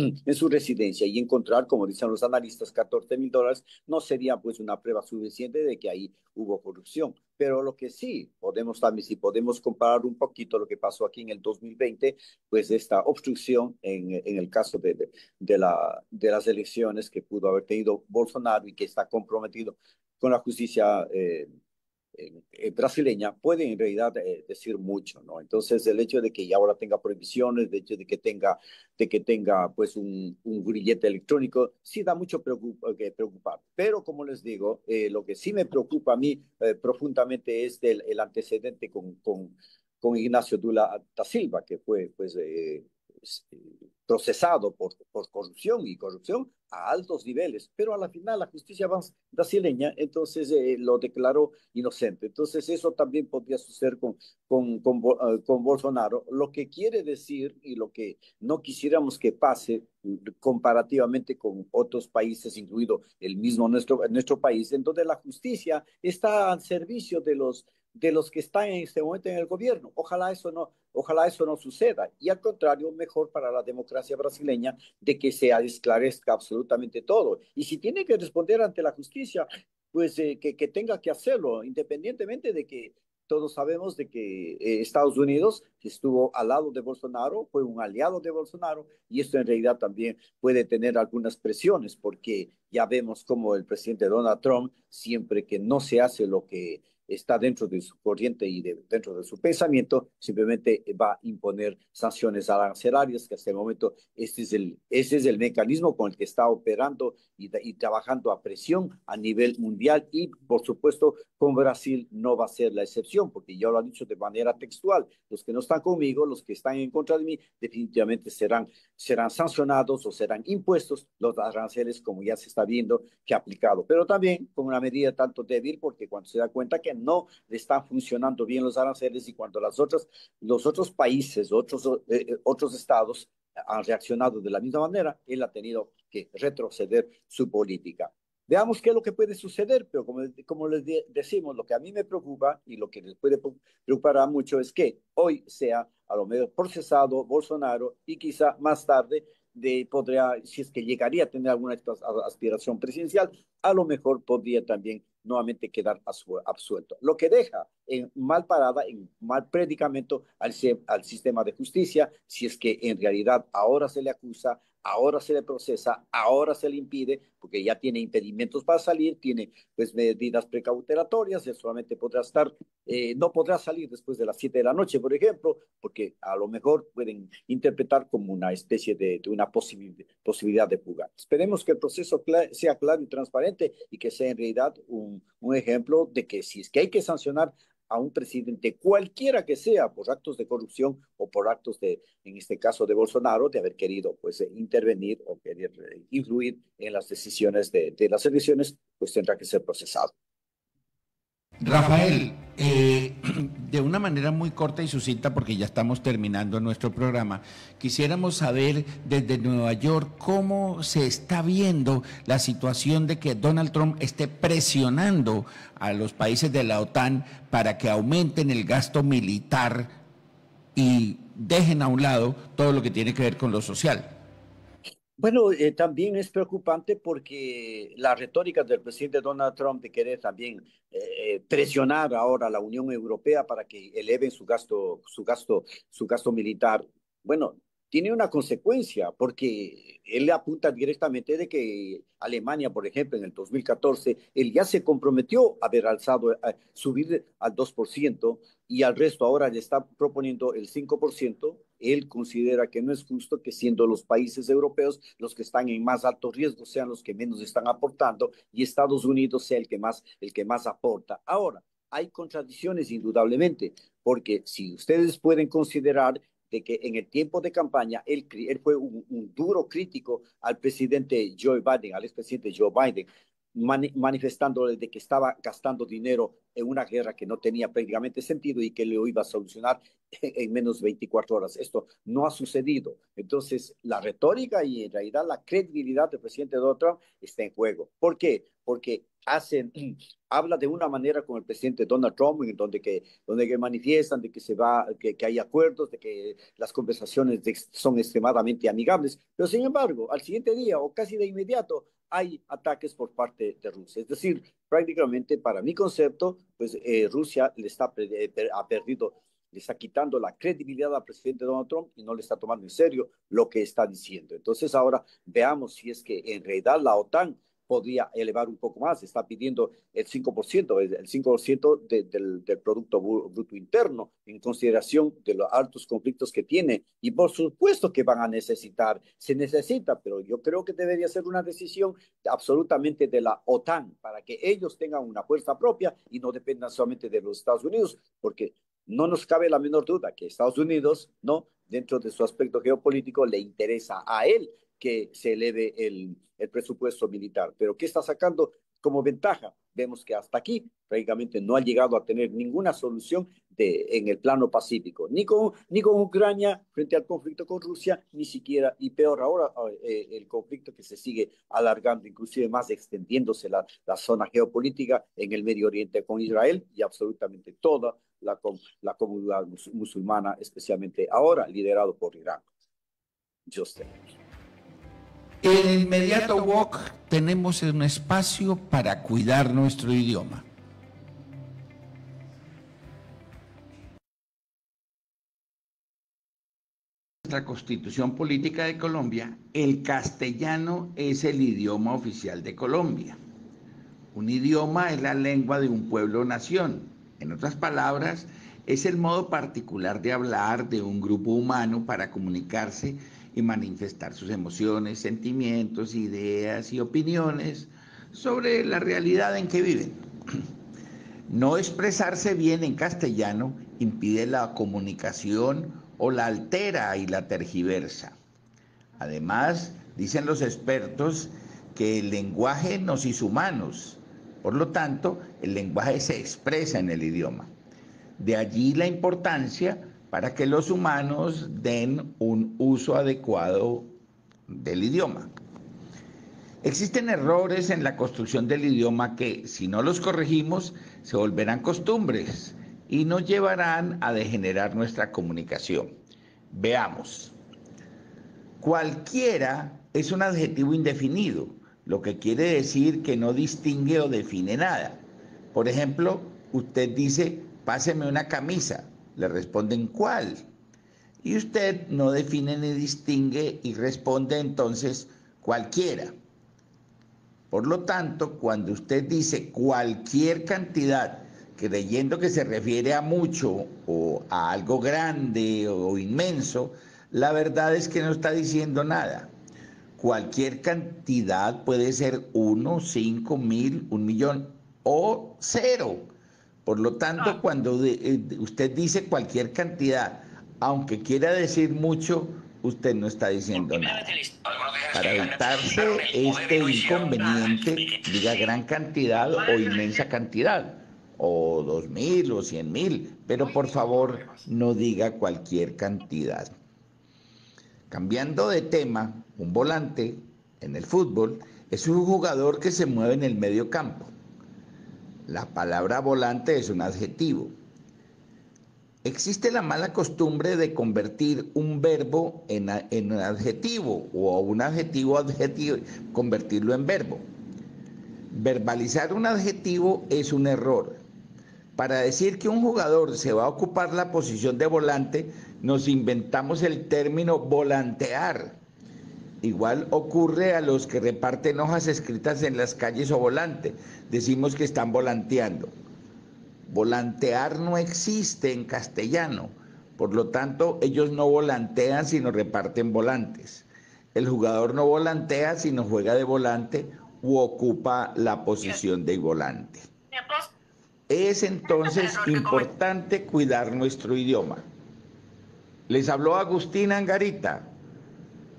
residencia y encontrar, como dicen los analistas, $14,000, no sería pues una prueba suficiente de que ahí hubo corrupción. Pero lo que sí podemos también, si podemos comparar un poquito lo que pasó aquí en el 2020, pues esta obstrucción en el caso de las elecciones que pudo haber tenido Bolsonaro y que está comprometido con la justicia brasileña, puede en realidad decir mucho, ¿no? Entonces, el hecho de que ya ahora tenga prohibiciones, el hecho de que tenga pues un grillete electrónico, sí da mucho que preocupar. Pero, como les digo, lo que sí me preocupa a mí profundamente es el antecedente con Ignacio Lula da Silva, que fue pues procesado por corrupción y corrupción a altos niveles, pero a la final la justicia brasileña entonces lo declaró inocente. Entonces eso también podría suceder con Bolsonaro, lo que quiere decir y lo que no quisiéramos que pase comparativamente con otros países, incluido el mismo nuestro país, en donde la justicia está al servicio de los que están en este momento en el gobierno. Ojalá eso no suceda. Y al contrario, mejor para la democracia brasileña de que se esclarezca absolutamente todo. Y si tiene que responder ante la justicia, pues que tenga que hacerlo, independientemente de que todos sabemos de que Estados Unidos estuvo al lado de Bolsonaro, fue un aliado de Bolsonaro, y esto en realidad también puede tener algunas presiones, porque ya vemos como el presidente Donald Trump, siempre que no se hace está dentro de su corriente y dentro de su pensamiento, simplemente va a imponer sanciones arancelarias, que hasta el momento ese es el mecanismo con el que está operando y trabajando a presión a nivel mundial, y por supuesto con Brasil no va a ser la excepción, porque ya lo han dicho de manera textual: los que no están conmigo, los que están en contra de mí, definitivamente serán sancionados o serán impuestos los aranceles, como ya se está viendo que ha aplicado, pero también con una medida tanto débil, porque cuando se da cuenta que no le están funcionando bien los aranceles, y cuando los otros países, otros estados han reaccionado de la misma manera, él ha tenido que retroceder su política. Veamos qué es lo que puede suceder, pero como les decimos, lo que a mí me preocupa y lo que les puede preocupar a mucho es que hoy sea a lo mejor procesado Bolsonaro, y quizá más tarde si es que llegaría a tener alguna aspiración presidencial, a lo mejor podría también nuevamente quedar absuelto, lo que deja en mal parada, en mal predicamento al sistema de justicia, si es que en realidad ahora se le acusa, ahora se le procesa, ahora se le impide, porque ya tiene impedimentos para salir, tiene pues medidas precautorias, él solamente no podrá salir después de las 7 de la noche, por ejemplo, porque a lo mejor pueden interpretar como una especie de una posibilidad de fuga. Esperemos que el proceso sea claro y transparente, y que sea en realidad un ejemplo de que si es que hay que sancionar a un presidente, cualquiera que sea, por actos de corrupción o por actos en este caso de Bolsonaro, de haber querido pues intervenir o querer influir en las decisiones de las elecciones, pues tendrá que ser procesado. Rafael, de una manera muy corta y sucinta, porque ya estamos terminando nuestro programa, quisiéramos saber desde Nueva York cómo se está viendo la situación de que Donald Trump esté presionando a los países de la OTAN para que aumenten el gasto militar y dejen a un lado todo lo que tiene que ver con lo social. Bueno, también es preocupante porque la retórica del presidente Donald Trump de querer también presionar ahora a la Unión Europea para que eleven su gasto militar, bueno, tiene una consecuencia, porque él apunta directamente de que Alemania, por ejemplo, en el 2014, él ya se comprometió a haber subir al 2%, y al resto ahora le está proponiendo el 5%. Él considera que no es justo que, siendo los países europeos los que están en más alto riesgo, sean los que menos están aportando, y Estados Unidos sea el que más aporta. Ahora, hay contradicciones indudablemente, porque si ustedes pueden considerar de que en el tiempo de campaña él fue un duro crítico al presidente Joe Biden, al expresidente Joe Biden, manifestándole de que estaba gastando dinero en una guerra que no tenía prácticamente sentido y que lo iba a solucionar en menos de 24 horas. Esto no ha sucedido. Entonces, la retórica y en realidad la credibilidad del presidente Donald Trump está en juego. ¿Por qué? Porque habla de una manera con el presidente Donald Trump, en donde que manifiestan de que hay acuerdos, de que las conversaciones son extremadamente amigables, pero sin embargo, al siguiente día o casi de inmediato hay ataques por parte de Rusia. Es decir, prácticamente para mi concepto, pues Rusia le está quitando la credibilidad al presidente Donald Trump y no le está tomando en serio lo que está diciendo. Entonces ahora veamos si es que en realidad la OTAN podría elevar un poco más. Está pidiendo el 5%, del Producto Bruto Interno, en consideración de los altos conflictos que tiene. Y por supuesto que van a se necesita, pero yo creo que debería ser una decisión absolutamente de la OTAN, para que ellos tengan una fuerza propia y no dependan solamente de los Estados Unidos, porque no nos cabe la menor duda que Estados Unidos, ¿no?, dentro de su aspecto geopolítico, le interesa a él que se eleve el presupuesto militar. Pero ¿qué está sacando como ventaja? Vemos que hasta aquí prácticamente no ha llegado a tener ninguna solución en el plano pacífico, ni con Ucrania frente al conflicto con Rusia, ni siquiera, y peor ahora, el conflicto que se sigue alargando, inclusive más extendiéndose la zona geopolítica en el Medio Oriente con Israel y absolutamente toda la comunidad musulmana, especialmente ahora liderado por Irán. En Inmediato Walk tenemos un espacio para cuidar nuestro idioma. Nuestra Constitución Política de Colombia, el castellano es el idioma oficial de Colombia. Un idioma es la lengua de un pueblo o nación. En otras palabras, es el modo particular de hablar de un grupo humano para comunicarse y manifestar sus emociones, sentimientos, ideas y opiniones sobre la realidad en que viven. No expresarse bien en castellano impide la comunicación o la altera y la tergiversa. Además, dicen los expertos que el lenguaje nos hizo humanos. Por lo tanto, el lenguaje se expresa en el idioma. De allí la importancia para que los humanos den un uso adecuado del idioma. Existen errores en la construcción del idioma que, si no los corregimos, se volverán costumbres y nos llevarán a degenerar nuestra comunicación. Veamos. Cualquiera es un adjetivo indefinido, lo que quiere decir que no distingue o define nada. Por ejemplo, usted dice, páseme una camisa, le responden, ¿cuál? Y usted no define ni distingue y responde entonces, cualquiera. Por lo tanto, cuando usted dice cualquier cantidad, creyendo que se refiere a mucho o a algo grande o inmenso, la verdad es que no está diciendo nada. Cualquier cantidad puede ser 1, 5, 1000, 1.000.000 o 0. Por lo tanto, cuando usted dice cualquier cantidad, aunque quiera decir mucho, usted no está diciendo nada. Para evitarse este inconveniente, diga gran cantidad o inmensa cantidad, o 2.000 o 100.000, pero por favor no diga cualquier cantidad. Cambiando de tema, un volante en el fútbol es un jugador que se mueve en el medio campo. La palabra volante es un adjetivo. Existe la mala costumbre de convertir un verbo en un adjetivo o un adjetivo convertirlo en verbo. Verbalizar un adjetivo es un error. Para decir que un jugador se va a ocupar la posición de volante, nos inventamos el término volantear. Igual ocurre a los que reparten hojas escritas en las calles o volante. Decimos que están volanteando. Volantear no existe en castellano, por lo tanto ellos no volantean sino reparten volantes. El jugador no volantea sino juega de volante u ocupa la posición de volante. Es entonces importante cuidar nuestro idioma. Les habló Agustín Angarita.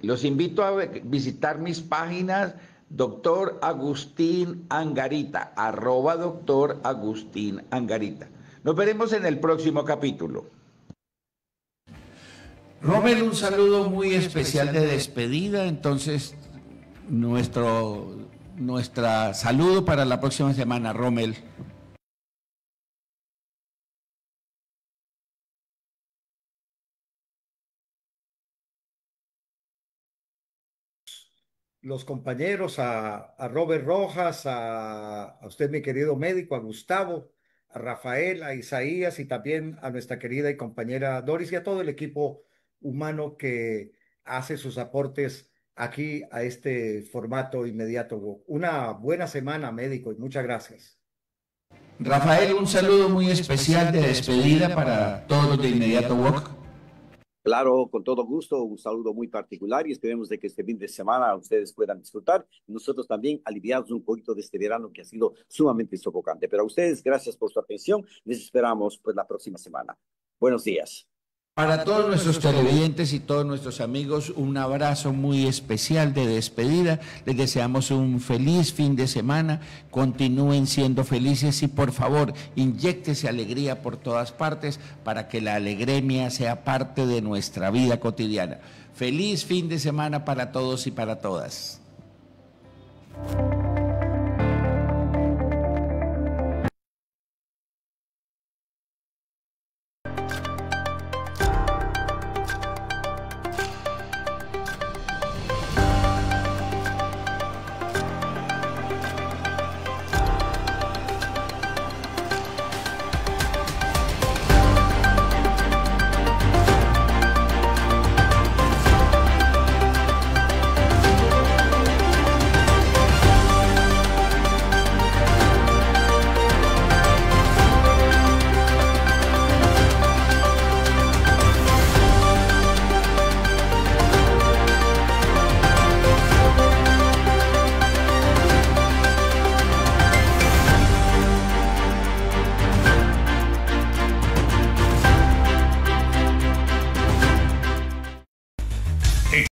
Los invito a visitar mis páginas Dr. Agustín Angarita, @Dr. Agustín Angarita. Nos veremos en el próximo capítulo. Rommel, un saludo muy especial de despedida. Entonces, nuestra saludo para la próxima semana, Rommel. Los compañeros, a Robert Rojas, a usted, mi querido médico, a Gustavo, a Rafael, a Isaías y también a nuestra querida y compañera Doris y a todo el equipo humano que hace sus aportes aquí a este formato inmediato. Una buena semana, médico, y muchas gracias. Rafael, un saludo muy especial de despedida para todos los de Inmediato Walk. Claro, con todo gusto, un saludo muy particular y esperemos de que este fin de semana ustedes puedan disfrutar. Nosotros también aliviados un poquito de este verano que ha sido sumamente sofocante. Pero a ustedes, gracias por su atención. Les esperamos pues la próxima semana. Buenos días. Para todos nuestros televidentes y todos nuestros amigos, un abrazo muy especial de despedida. Les deseamos un feliz fin de semana. Continúen siendo felices y por favor, inyéctese alegría por todas partes para que la alegría sea parte de nuestra vida cotidiana. Feliz fin de semana para todos y para todas.